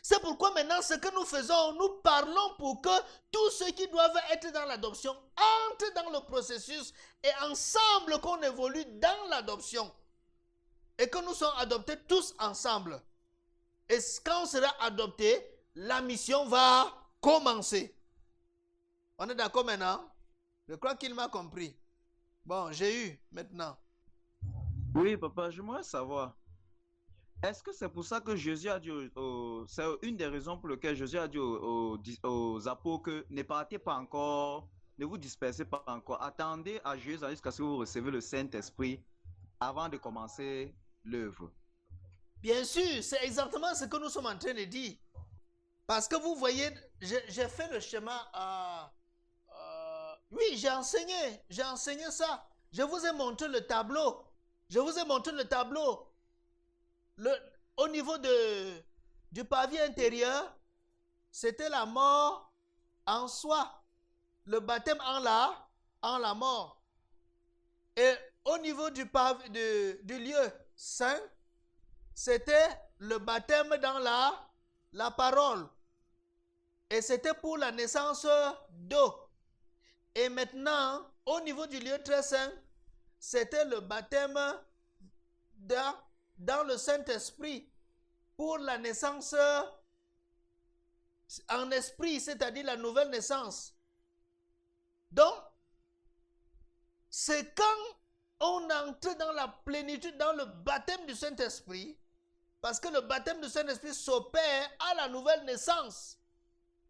C'est pourquoi maintenant, ce que nous faisons, nous parlons pour que tous ceux qui doivent être dans l'adoption entrent dans le processus et ensemble qu'on évolue dans l'adoption. Et que nous sommes adoptés tous ensemble. Et quand on sera adopté, la mission va commencer. On est d'accord maintenant? Je crois qu'il m'a compris. Bon, j'ai eu maintenant. Oui, papa, j'aimerais savoir. Est-ce que c'est pour ça que Jésus a dit, c'est une des raisons pour lesquelles Jésus a dit aux apôtres que ne partez pas encore, ne vous dispersez pas encore, attendez à Jésus jusqu'à ce que vous recevez le Saint-Esprit avant de commencer l'œuvre? Bien sûr, c'est exactement ce que nous sommes en train de dire. Parce que vous voyez, j'ai fait le schéma. Oui, j'ai enseigné ça. Je vous ai montré le tableau. Au niveau du pavé intérieur, c'était la mort en soi. Le baptême en la mort. Et au niveau du lieu saint, c'était le baptême dans la parole. Et c'était pour la naissance d'eau. Et maintenant, au niveau du lieu très saint, c'était le baptême dans le Saint-Esprit pour la naissance en esprit, c'est-à-dire la nouvelle naissance. Donc, c'est quand on entre dans la plénitude, dans le baptême du Saint-Esprit, parce que le baptême du Saint-Esprit s'opère à la nouvelle naissance.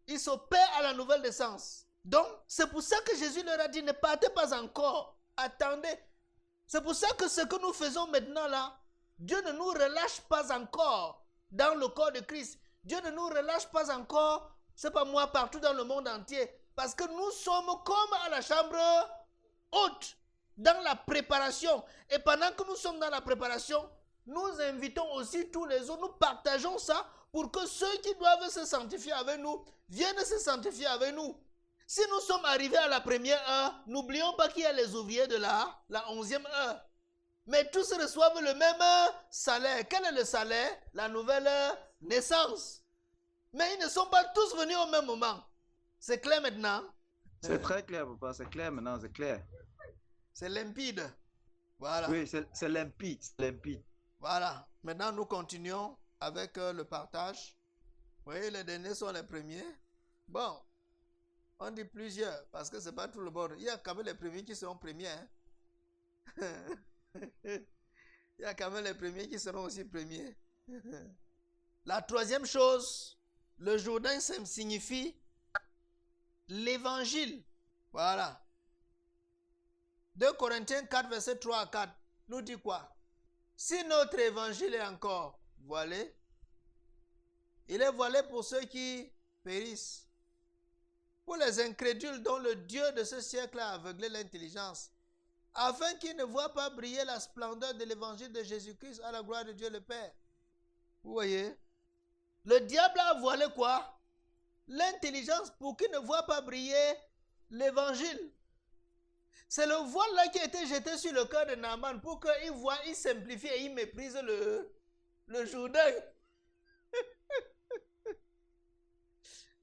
Il s'opère à la nouvelle naissance. Donc, c'est pour ça que Jésus leur a dit, ne partez pas encore, attendez. C'est pour ça que ce que nous faisons maintenant là, Dieu ne nous relâche pas encore dans le corps de Christ. Dieu ne nous relâche pas encore, c'est pas moi, partout dans le monde entier. Parce que nous sommes comme à la chambre haute, dans la préparation. Et pendant que nous sommes dans la préparation, nous invitons aussi tous les autres, nous partageons ça pour que ceux qui doivent se sanctifier avec nous viennent se sanctifier avec nous. Si nous sommes arrivés à la première heure, n'oublions pas qu'il y a les ouvriers de la 11e heure. Mais tous reçoivent le même salaire. Quel est le salaire? La nouvelle naissance. Mais ils ne sont pas tous venus au même moment. C'est clair maintenant? C'est très clair, papa. C'est clair maintenant, c'est clair. C'est limpide. Voilà. Oui, c'est limpide, limpide. Voilà. Maintenant, nous continuons avec le partage. Vous voyez, les derniers sont les premiers. Bon, on dit plusieurs, parce que ce n'est pas tout le monde. Il y a quand même les premiers qui seront premiers. Hein? Il y a quand même les premiers qui seront aussi premiers. La troisième chose, le Jourdain signifie l'évangile. Voilà. 2 Corinthiens 4, verset 3 à 4, nous dit quoi? Si notre évangile est encore voilé, il est voilé pour ceux qui périssent, pour les incrédules dont le Dieu de ce siècle a aveuglé l'intelligence, afin qu'ils ne voient pas briller la splendeur de l'évangile de Jésus-Christ à la gloire de Dieu le Père. Vous voyez? Le diable a voilé quoi? L'intelligence pour qu'ils ne voient pas briller l'évangile. C'est le voile là qui a été jeté sur le cœur de Naaman pour qu'il voit, il simplifie et il méprise le Jourdain.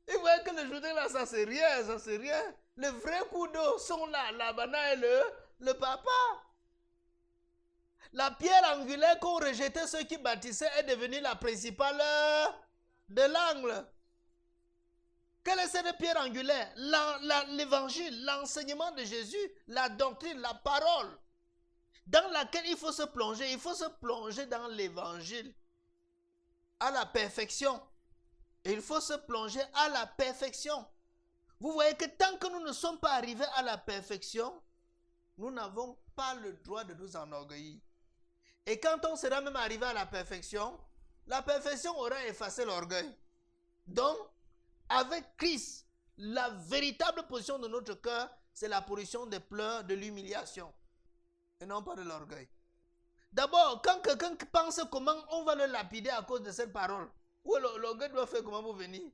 Il voit que le Jourdain là, ça c'est rien, ça c'est rien. Le vrai coup d'eau sont là, Labana et le papa. La pierre angulaire qu'ont rejeté ceux qui bâtissaient est devenue la principale de l'angle. Quelle est cette pierre angulaire? L'évangile, l'enseignement de Jésus, la doctrine, la parole. dans laquelle il faut se plonger. Il faut se plonger dans l'évangile à la perfection. Et il faut se plonger à la perfection. Vous voyez que tant que nous ne sommes pas arrivés à la perfection, nous n'avons pas le droit de nous enorgueillir. Et quand on sera même arrivé à la perfection aura effacé l'orgueil. Donc, avec Christ, la véritable position de notre cœur, c'est la position des pleurs, de l'humiliation, et non pas de l'orgueil. D'abord, quand quelqu'un pense comment on va le lapider à cause de cette parole, ou l'orgueil doit faire comment vous venir.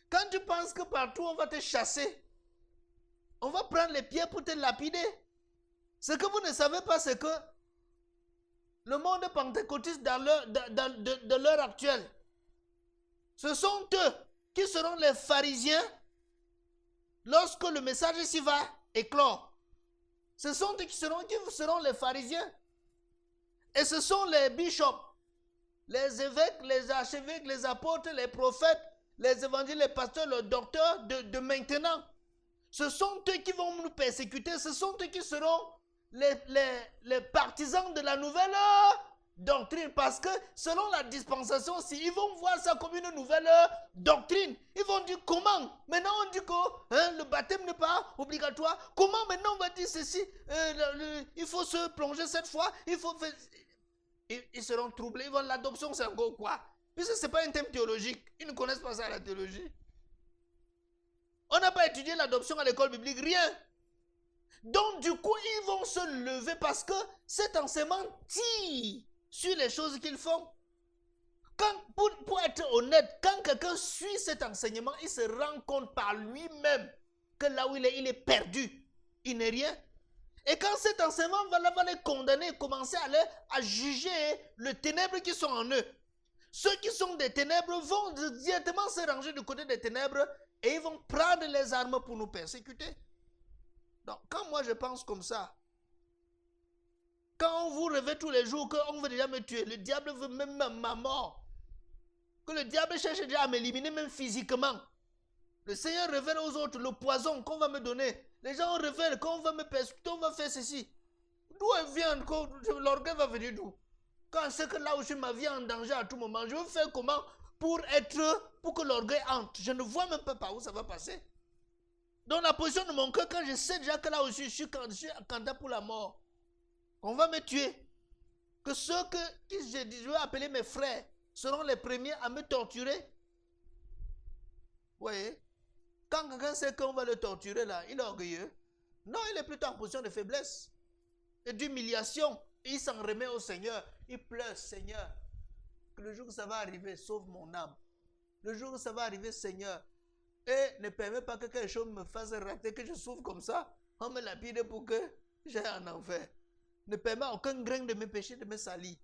Quand tu penses que partout on va te chasser, on va prendre les pierres pour te lapider. Ce que vous ne savez pas, c'est que le monde pentecôtiste de l'heure actuelle, ce sont eux qui seront les pharisiens lorsque le message ici va éclore. Ce sont eux qui seront les pharisiens. Et ce sont les bishops, les évêques, les archevêques, les apôtres, les prophètes, les évangiles, les pasteurs, les docteurs de maintenant. Ce sont eux qui vont nous persécuter. Ce sont eux qui seront les partisans de la nouvelle doctrine. Parce que selon la dispensation, ils vont voir ça comme une nouvelle doctrine. Ils vont dire comment? Maintenant on dit que le baptême n'est pas obligatoire. Comment maintenant on va dire ceci? Il faut se plonger cette fois. Il faut faire... Ils seront troublés. Ils vont l'adoption, c'est encore quoi? Puisque ce n'est pas un thème théologique. Ils ne connaissent pas ça, la théologie. On n'a pas étudié l'adoption à l'école biblique, rien. Donc du coup, ils vont se lever parce que cet enseignement tire sur les choses qu'ils font. Pour être honnête, quand quelqu'un suit cet enseignement, il se rend compte par lui-même que là où il est perdu. Il n'est rien. Et quand cet enseignement va les condamner, commencer à juger les ténèbres qui sont en eux. Ceux qui sont des ténèbres vont directement se ranger du côté des ténèbres et ils vont prendre les armes pour nous persécuter. Donc, quand moi je pense comme ça, quand on vous réveille tous les jours qu'on veut déjà me tuer, le diable veut même ma mort, que le diable cherche déjà à m'éliminer même physiquement. Le Seigneur révèle aux autres le poison qu'on va me donner. Les gens révèlent qu'on va me persécuter, on va faire ceci. D'où elle vient? L'orgueil va venir d'où? Quand c'est que là où je suis ma vie en danger à tout moment, je veux faire comment pour que l'orgueil entre? Je ne vois même pas par où ça va passer. Dans la position de mon cœur, quand je sais déjà que là où je suis candidat pour la mort, qu'on va me tuer, que ceux que je vais appeler mes frères seront les premiers à me torturer. Vous voyez? Quand quelqu'un sait qu'on va le torturer là, il est orgueilleux. Non, il est plutôt en position de faiblesse et d'humiliation. Il s'en remet au Seigneur. Il pleure, Seigneur, que le jour où ça va arriver, sauve mon âme. Le jour où ça va arriver, Seigneur, et ne permets pas que quelque chose me fasse rater, que je souffre comme ça. On me lapide pour que j'aille en enfer. Ne permets aucun grain de mes péchés de me salir.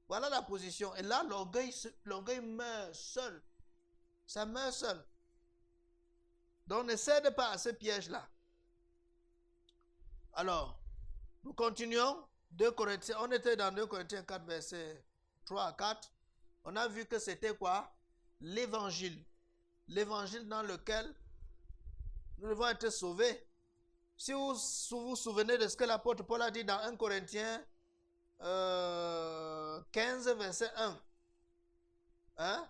Voilà la position. Et là, l'orgueil meurt seul. Ça meurt seul. Donc ne cède pas à ce piège-là. Alors, nous continuons. 2 Corinthiens, on était dans 2 Corinthiens 4, versets 3 à 4. On a vu que c'était quoi? L'évangile. L'évangile dans lequel nous devons être sauvés. Si vous vous souvenez de ce que l'apôtre Paul a dit dans 1 Corinthiens 15, verset 1. Hein?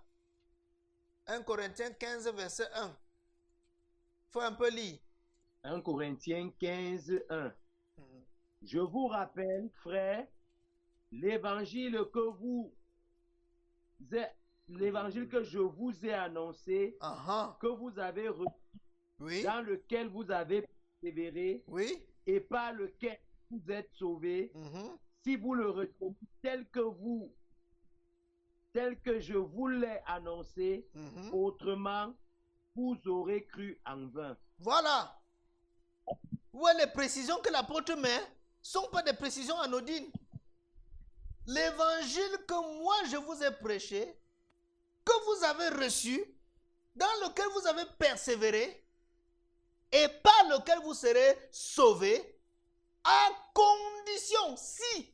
1 Corinthiens 15, verset 1. Il faut un peu lire. 1 Corinthiens 15, 1. Je vous rappelle, frères, l'évangile que je vous ai annoncé, que vous avez reçu, oui, dans lequel vous avez persévéré, oui, et par lequel vous êtes sauvés, si vous le retenez tel que je vous l'ai annoncé, autrement, vous aurez cru en vain. Voilà. Ouais, les précisions que l'apôtre met ne sont pas des précisions anodines. L'évangile que moi je vous ai prêché, que vous avez reçu, dans lequel vous avez persévéré, et par lequel vous serez sauvés, à condition, si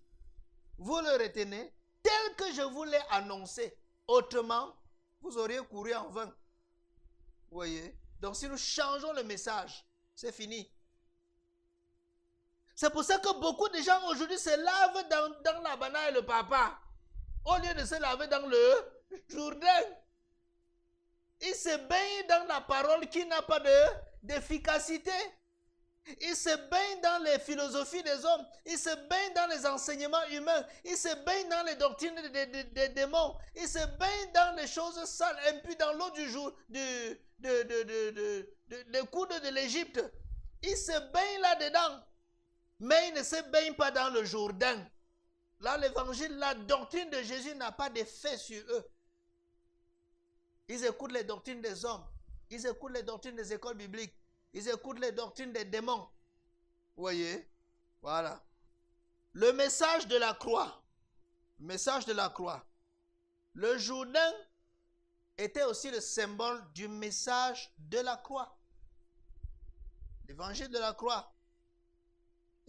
vous le retenez, tel que je vous l'ai annoncé. Autrement, vous auriez couru en vain. Vous voyez? Donc si nous changeons le message, c'est fini. C'est pour ça que beaucoup de gens aujourd'hui se lavent dans la banane et le papa, au lieu de se laver dans le Jourdain. Ils se baignent dans la parole qui n'a pas d'efficacité. Ils se baignent dans les philosophies des hommes. Ils se baignent dans les enseignements humains. Ils se baignent dans les doctrines des démons. Ils se baignent dans les choses sales, impues dans l'eau du jour, des coudes de l'Égypte. Ils se baignent là-dedans. Mais ils ne se baignent pas dans le Jourdain. Là, l'évangile, la doctrine de Jésus n'a pas d'effet sur eux. Ils écoutent les doctrines des hommes. Ils écoutent les doctrines des écoles bibliques. Ils écoutent les doctrines des démons. Vous voyez? Voilà. Le message de la croix. Le message de la croix. Le Jourdain était aussi le symbole du message de la croix. L'évangile de la croix.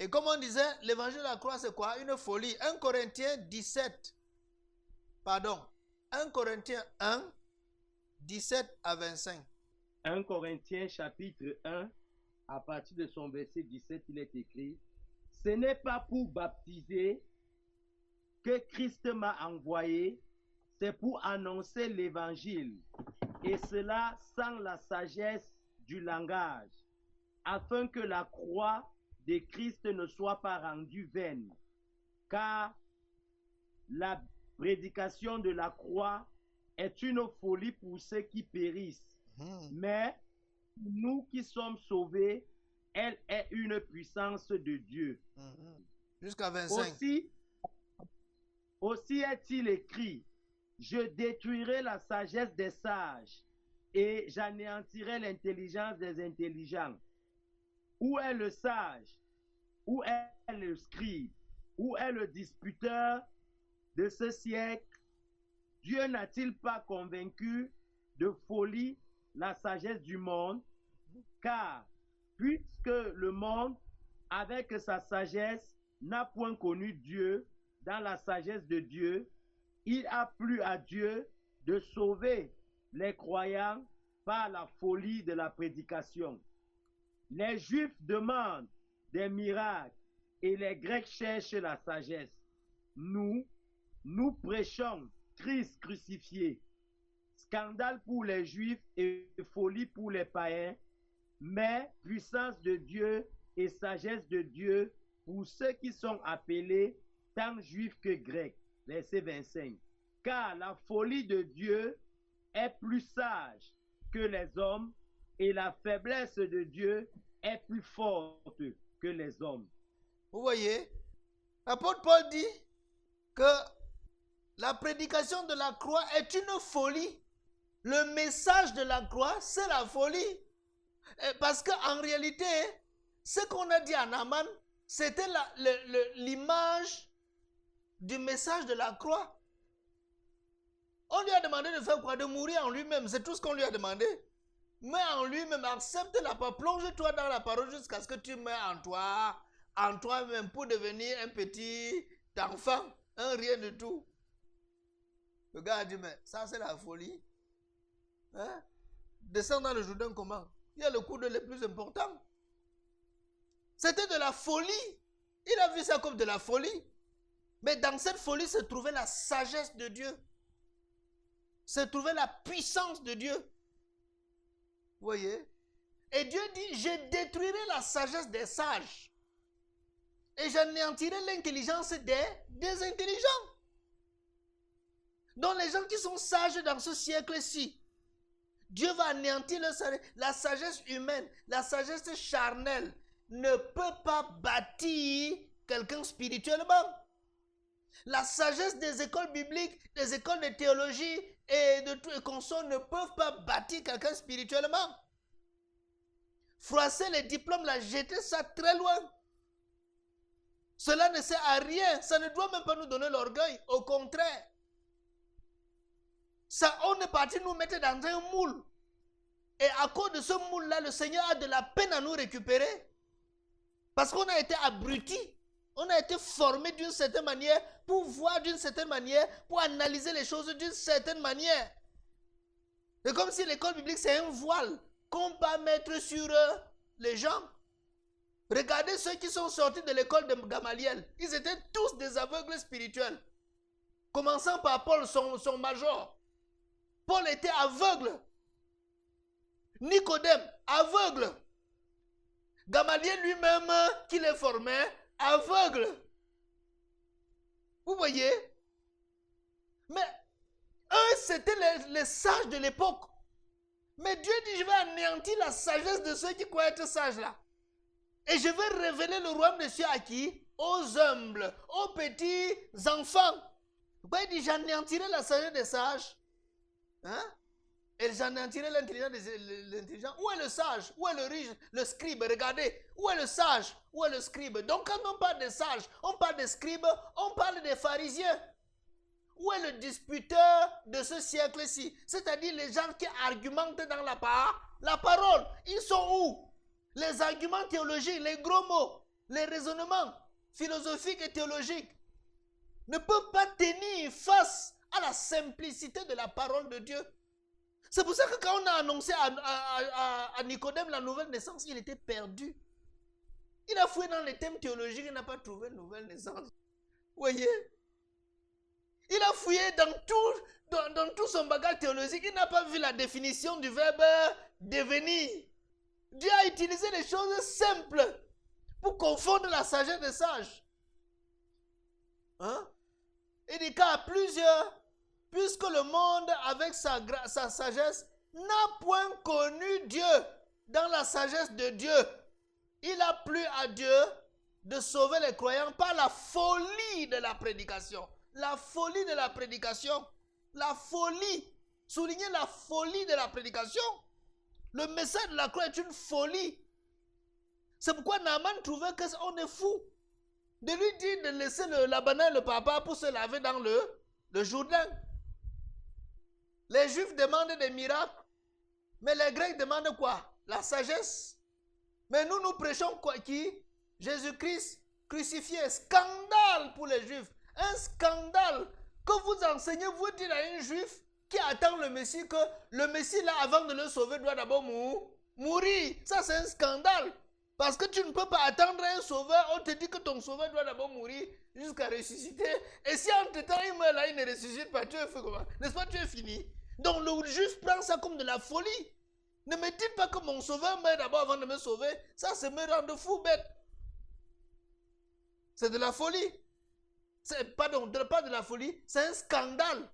Et comme on disait, l'évangile de la croix, c'est quoi? Une folie. 1 Corinthiens 17. Pardon. 1 Corinthiens 1, 17 à 25. 1 Corinthiens chapitre 1, à partir de son verset 17, il est écrit: ce n'est pas pour baptiser que Christ m'a envoyé, c'est pour annoncer l'évangile, et cela sans la sagesse du langage, afin que la croix de Christ ne soit pas rendue vaine, car la prédication de la croix est une folie pour ceux qui périssent. Mais nous qui sommes sauvés, elle est une puissance de Dieu. Jusqu'à 25. Aussi est-il écrit: je détruirai la sagesse des sages et j'anéantirai l'intelligence des intelligents. Où est le sage? Où est le scribe? Où est le disputeur de ce siècle? Dieu n'a-t-il pas convaincu de folie la sagesse du monde? Car puisque le monde, avec sa sagesse, n'a point connu Dieu, dans la sagesse de Dieu, il a plu à Dieu de sauver les croyants par la folie de la prédication. Les Juifs demandent des miracles et les Grecs cherchent la sagesse. Nous prêchons Christ crucifié. Scandale pour les Juifs et folie pour les païens, mais puissance de Dieu et sagesse de Dieu pour ceux qui sont appelés tant Juifs que Grecs. Verset 25. Car la folie de Dieu est plus sage que les hommes, et la faiblesse de Dieu est plus forte que les hommes. Vous voyez, l'apôtre Paul dit que la prédication de la croix est une folie. Le message de la croix, c'est la folie. Parce qu'en réalité, ce qu'on a dit à Naaman, c'était l'image du message de la croix. On lui a demandé de faire quoi? De mourir en lui-même. C'est tout ce qu'on lui a demandé. Mais en lui-même, accepte la parole. Plonge-toi dans la parole jusqu'à ce que tu meurs en toi-même pour devenir un petit enfant. Un rien de tout. Le gars a dit, mais ça c'est la folie. Hein? Descends dans le Jourdain comment? Il y a le coup le plus important. C'était de la folie. Il a vu ça comme de la folie. Mais dans cette folie se trouvait la sagesse de Dieu. Se trouvait la puissance de Dieu. Vous voyez? Et Dieu dit, je détruirai la sagesse des sages. Et j'anéantirai l'intelligence des intelligents. Donc les gens qui sont sages dans ce siècle-ci, Dieu va anéantir la sagesse humaine, la sagesse charnelle ne peut pas bâtir quelqu'un spirituellement. La sagesse des écoles bibliques, des écoles de théologie et de tout et consorts ne peuvent pas bâtir quelqu'un spirituellement. Froisser les diplômes, la jeter ça très loin. Cela ne sert à rien. Ça ne doit même pas nous donner l'orgueil. Au contraire. Ça, on est parti nous mettre dans un moule. Et à cause de ce moule-là, le Seigneur a de la peine à nous récupérer. Parce qu'on a été abrutis. On a été formés d'une certaine manière pour voir d'une certaine manière, pour analyser les choses d'une certaine manière. C'est comme si l'école biblique, c'est un voile qu'on va mettre sur les gens. Regardez ceux qui sont sortis de l'école de Gamaliel. Ils étaient tous des aveugles spirituels. Commençant par Paul, son major. Paul était aveugle. Nicodème, aveugle. Gamaliel lui-même, qui les formait, aveugle. Vous voyez? Mais eux, c'était les sages de l'époque. Mais Dieu dit, je vais anéantir la sagesse de ceux qui croient être sages là. Et je vais révéler le royaume des cieux à qui? Aux humbles, aux petits enfants. Pourquoi il dit, j'anéantirai la sagesse des sages? Hein? Et j'anéantirai l'intelligence des intelligents. Où est le sage? Où est le riche? Le scribe, regardez. Où est le sage? Où est le scribe? Donc quand on parle des sages, on parle des scribes, on parle des pharisiens. Où est le disputeur de ce siècle-ci? C'est-à-dire les gens qui argumentent dans la parole. Ils sont où? Les arguments théologiques, les gros mots, les raisonnements philosophiques et théologiques ne peuvent pas tenir face à la simplicité de la parole de Dieu. C'est pour ça que quand on a annoncé à Nicodème la nouvelle naissance, il était perdu. Il a fouillé dans les thèmes théologiques, il n'a pas trouvé une nouvelle naissance. Vous voyez? Il a fouillé dans tout son bagage théologique, il n'a pas vu la définition du verbe devenir. Dieu a utilisé les choses simples pour confondre la sagesse des sages. Hein? Il dit qu'à plusieurs, puisque le monde avec sa sagesse n'a point connu Dieu dans la sagesse de Dieu, il a plu à Dieu de sauver les croyants par la folie de la prédication. La folie de la prédication. La folie. Soulignez la folie de la prédication. Le message de la croix est une folie. C'est pourquoi Naaman trouvait qu'on est fou. De lui dire de laisser la banane et le papa pour se laver dans le Jourdain. Les Juifs demandent des miracles. Mais les Grecs demandent quoi? La sagesse. Mais nous prêchons quoi? Qui? Jésus-Christ crucifié. Scandale pour les Juifs. Un scandale que vous enseignez, vous dites à un Juif qui attend le Messie que le Messie là, avant de le sauver, doit d'abord mourir. Ça, c'est un scandale. Parce que tu ne peux pas attendre un sauveur. On te dit que ton sauveur doit d'abord mourir jusqu'à ressusciter. Et si entre-temps il meurt là, il ne ressuscite pas, tu es fait comment? N'est-ce pas, tu es fini? Donc le Juif prend ça comme de la folie. Ne me dites pas que mon sauveur meurt d'abord avant de me sauver. Ça, c'est me rendre fou bête. C'est de la folie. Pardon, pas de la folie, c'est un scandale.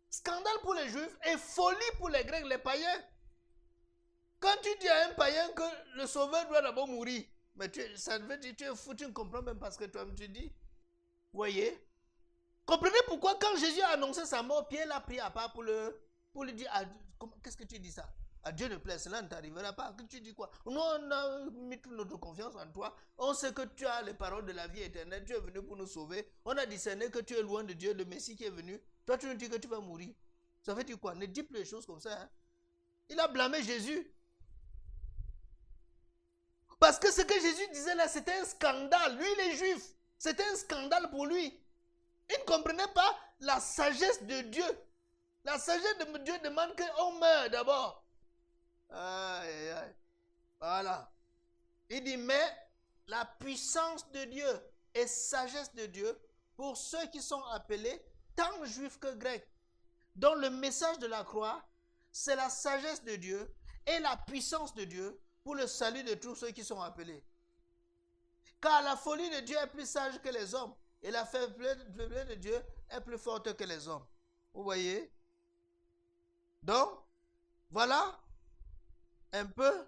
Scandale pour les Juifs et folie pour les Grecs, les païens. Quand tu dis à un païen que le sauveur doit d'abord mourir, mais ça veut dire que tu es fou, tu ne comprends même pas ce que toi-même tu dis. Voyez? Comprenez pourquoi quand Jésus a annoncé sa mort, Pierre l'a pris à part pour lui dire, qu'est-ce que tu dis ça? À Dieu ne plaît, cela ne t'arrivera pas. Que tu dis quoi? Nous, on a mis toute notre confiance en toi. On sait que tu as les paroles de la vie éternelle. Tu es venu pour nous sauver. On a discerné que tu es loin de Dieu, le Messie qui est venu. Toi, tu nous dis que tu vas mourir. Ça veut dire quoi? Ne dis plus les choses comme ça. Hein? Il a blâmé Jésus. Parce que ce que Jésus disait là, c'était un scandale. Lui, les Juifs, c'était un scandale pour lui. Il ne comprenait pas la sagesse de Dieu. La sagesse de Dieu demande qu'on meure d'abord. Aïe, aïe. Voilà. Il dit, mais la puissance de Dieu et sagesse de Dieu pour ceux qui sont appelés, tant juifs que grecs. Donc le message de la croix, c'est la sagesse de Dieu et la puissance de Dieu pour le salut de tous ceux qui sont appelés. Car la folie de Dieu est plus sage que les hommes et la faiblesse de Dieu est plus forte que les hommes. Vous voyez? Donc, voilà un peu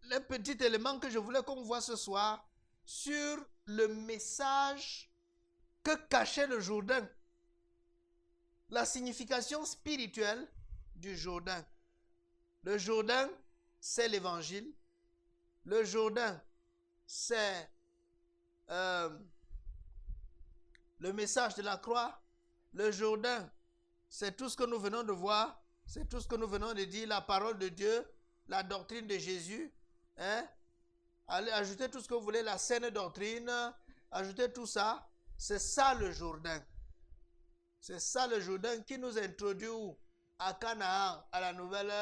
les petits éléments que je voulais qu'on voit ce soir sur le message que cachait le Jourdain. La signification spirituelle du Jourdain. Le Jourdain, c'est l'évangile. Le Jourdain, c'est le message de la croix. Le Jourdain, c'est tout ce que nous venons de voir. C'est tout ce que nous venons de dire, la parole de Dieu, la doctrine de Jésus. Hein? Allez, ajoutez tout ce que vous voulez, la saine doctrine, ajoutez tout ça. C'est ça le Jourdain. C'est ça le Jourdain qui nous introduit où? À Canaan, à la nouvelle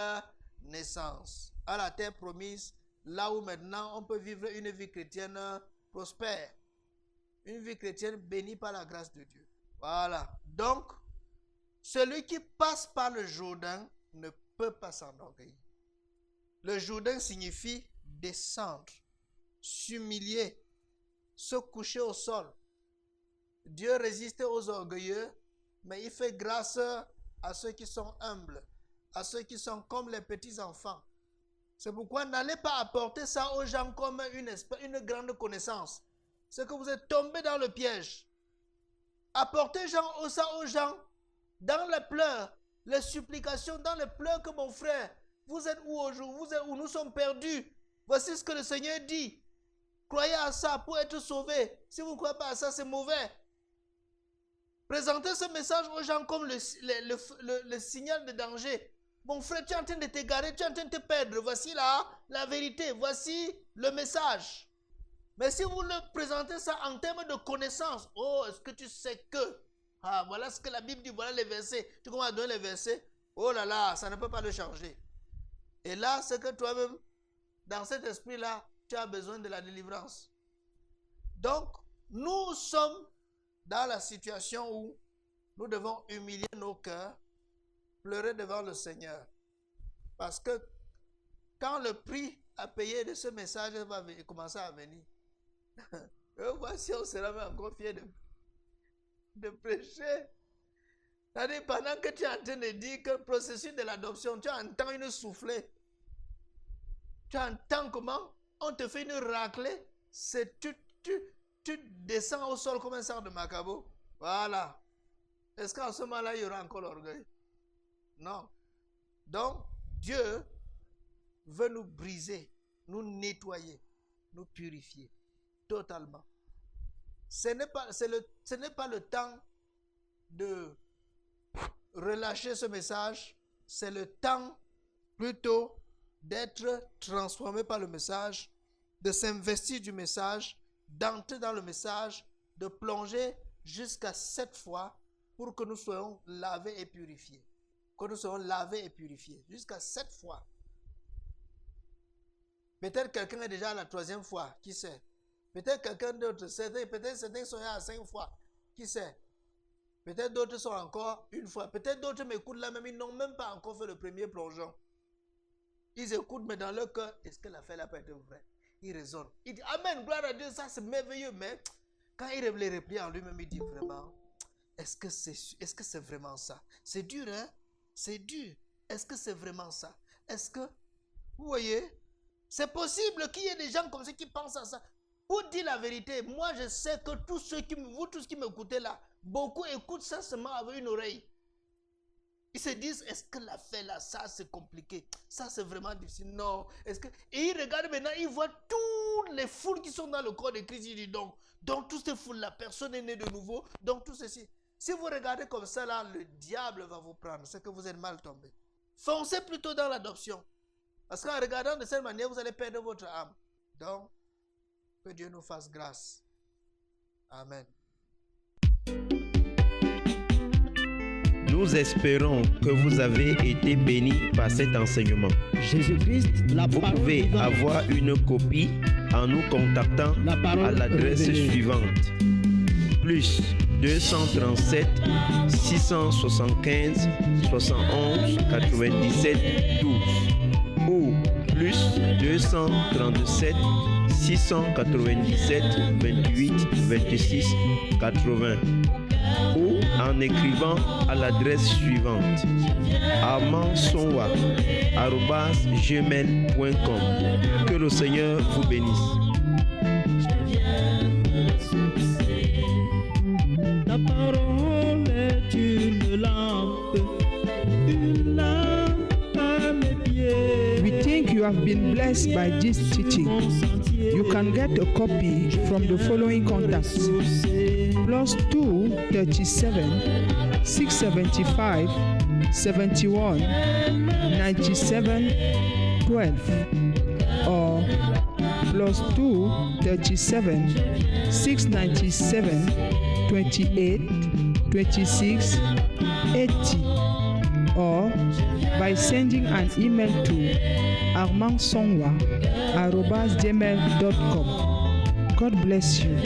naissance, à la terre promise, là où maintenant on peut vivre une vie chrétienne prospère. Une vie chrétienne bénie par la grâce de Dieu. Voilà. Donc, celui qui passe par le Jourdain ne peut pas s'enorgueillir. Le Jourdain signifie descendre, s'humilier, se coucher au sol. Dieu résiste aux orgueilleux, mais il fait grâce à ceux qui sont humbles, à ceux qui sont comme les petits enfants. C'est pourquoi n'allez pas apporter ça aux gens comme une grande connaissance. C'est que vous êtes tombé dans le piège. Apportez ça aux gens dans les pleurs, les supplications, dans les pleurs que mon frère, vous êtes où aujourd'hui? Vous êtes où? Nous sommes perdus. Voici ce que le Seigneur dit. Croyez à ça pour être sauvé. Si vous ne croyez pas à ça, c'est mauvais. Présentez ce message aux gens comme le signal de danger. Mon frère, tu es en train de t'égarer, tu es en train de te perdre. Voici la vérité. Voici le message. Mais si vous le présentez ça en termes de connaissance, oh, est-ce que tu sais que? Ah, voilà ce que la Bible dit, voilà les versets. Tu commences à donner les versets. Oh là là, ça ne peut pas le changer. Et là, c'est que toi-même, dans cet esprit-là, tu as besoin de la délivrance. Donc, nous sommes dans la situation où nous devons humilier nos cœurs, pleurer devant le Seigneur. Parce que quand le prix à payer de ce message va commencer à venir, voici, on sera même encore fiers de prêcher. C'est-à-dire, pendant que tu es en train de dire que le processus de l'adoption, tu entends une soufflée. Tu entends comment on te fait une raclée. Tu descends au sol comme un sang de Macabo. Voilà. Est-ce qu'en ce moment-là, il y aura encore l'orgueil? Non. Donc, Dieu veut nous briser, nous nettoyer, nous purifier totalement. Ce n'est pas le temps de relâcher ce message, c'est le temps plutôt d'être transformé par le message, de s'investir du message, d'entrer dans le message, de plonger jusqu'à 7 fois pour que nous soyons lavés et purifiés. Que nous soyons lavés et purifiés jusqu'à 7 fois. Peut-être quelqu'un est déjà à la 3e fois, qui sait? Peut-être quelqu'un d'autre, peut-être certains sont à 5 fois, qui sait? Peut-être d'autres sont encore 1 fois. Peut-être d'autres m'écoutent là même, ils n'ont même pas encore fait le premier plongeon. Ils écoutent, mais dans leur cœur, est-ce que l'affaire n'a pas été vraie? Ils raisonnent. Ils disent, Amen, gloire à Dieu, ça c'est merveilleux. Mais quand il les replie en lui-même, il dit vraiment, est-ce que c'est vraiment ça? C'est dur, hein? C'est dur. Est-ce que c'est vraiment ça? Est-ce que, vous voyez, c'est possible qu'il y ait des gens comme ça qui pensent à ça. Pour dire la vérité, moi je sais que tous qui m'écoutez là, beaucoup écoutent ça seulement avec une oreille. Ils se disent, est-ce que l'affaire là, ça c'est compliqué, ça c'est vraiment difficile, non. Et ils regardent maintenant, ils voient toutes les foules qui sont dans le corps de Christ, ils disent donc toutes ces foules là, personne n'est né de nouveau, donc tout ceci. Si vous regardez comme ça là, le diable va vous prendre, c'est que vous êtes mal tombé. Foncez plutôt dans l'adoption. Parce qu'en regardant de cette manière, vous allez perdre votre âme. Donc, que Dieu nous fasse grâce. Amen. Nous espérons que vous avez été bénis par cet enseignement. Jésus-Christ, la Vous parole pouvez vivante. avoir une copie en nous contactant La parole à l'adresse révélée. suivante. Plus 237 675 71 97 12 ou plus 237 697 28 26 80 ou en écrivant à l'adresse suivante amansonwa@gmail.com. Que le Seigneur vous bénisse. Ta parole est une lampe à mes pieds. We think you have been blessed by this teaching. You can get a copy from the following contacts: +2 37 675 71 97 12 or +2 37 697 28 26 80 or by sending an email to apostolearmandsonwa@gmail.com. God bless you.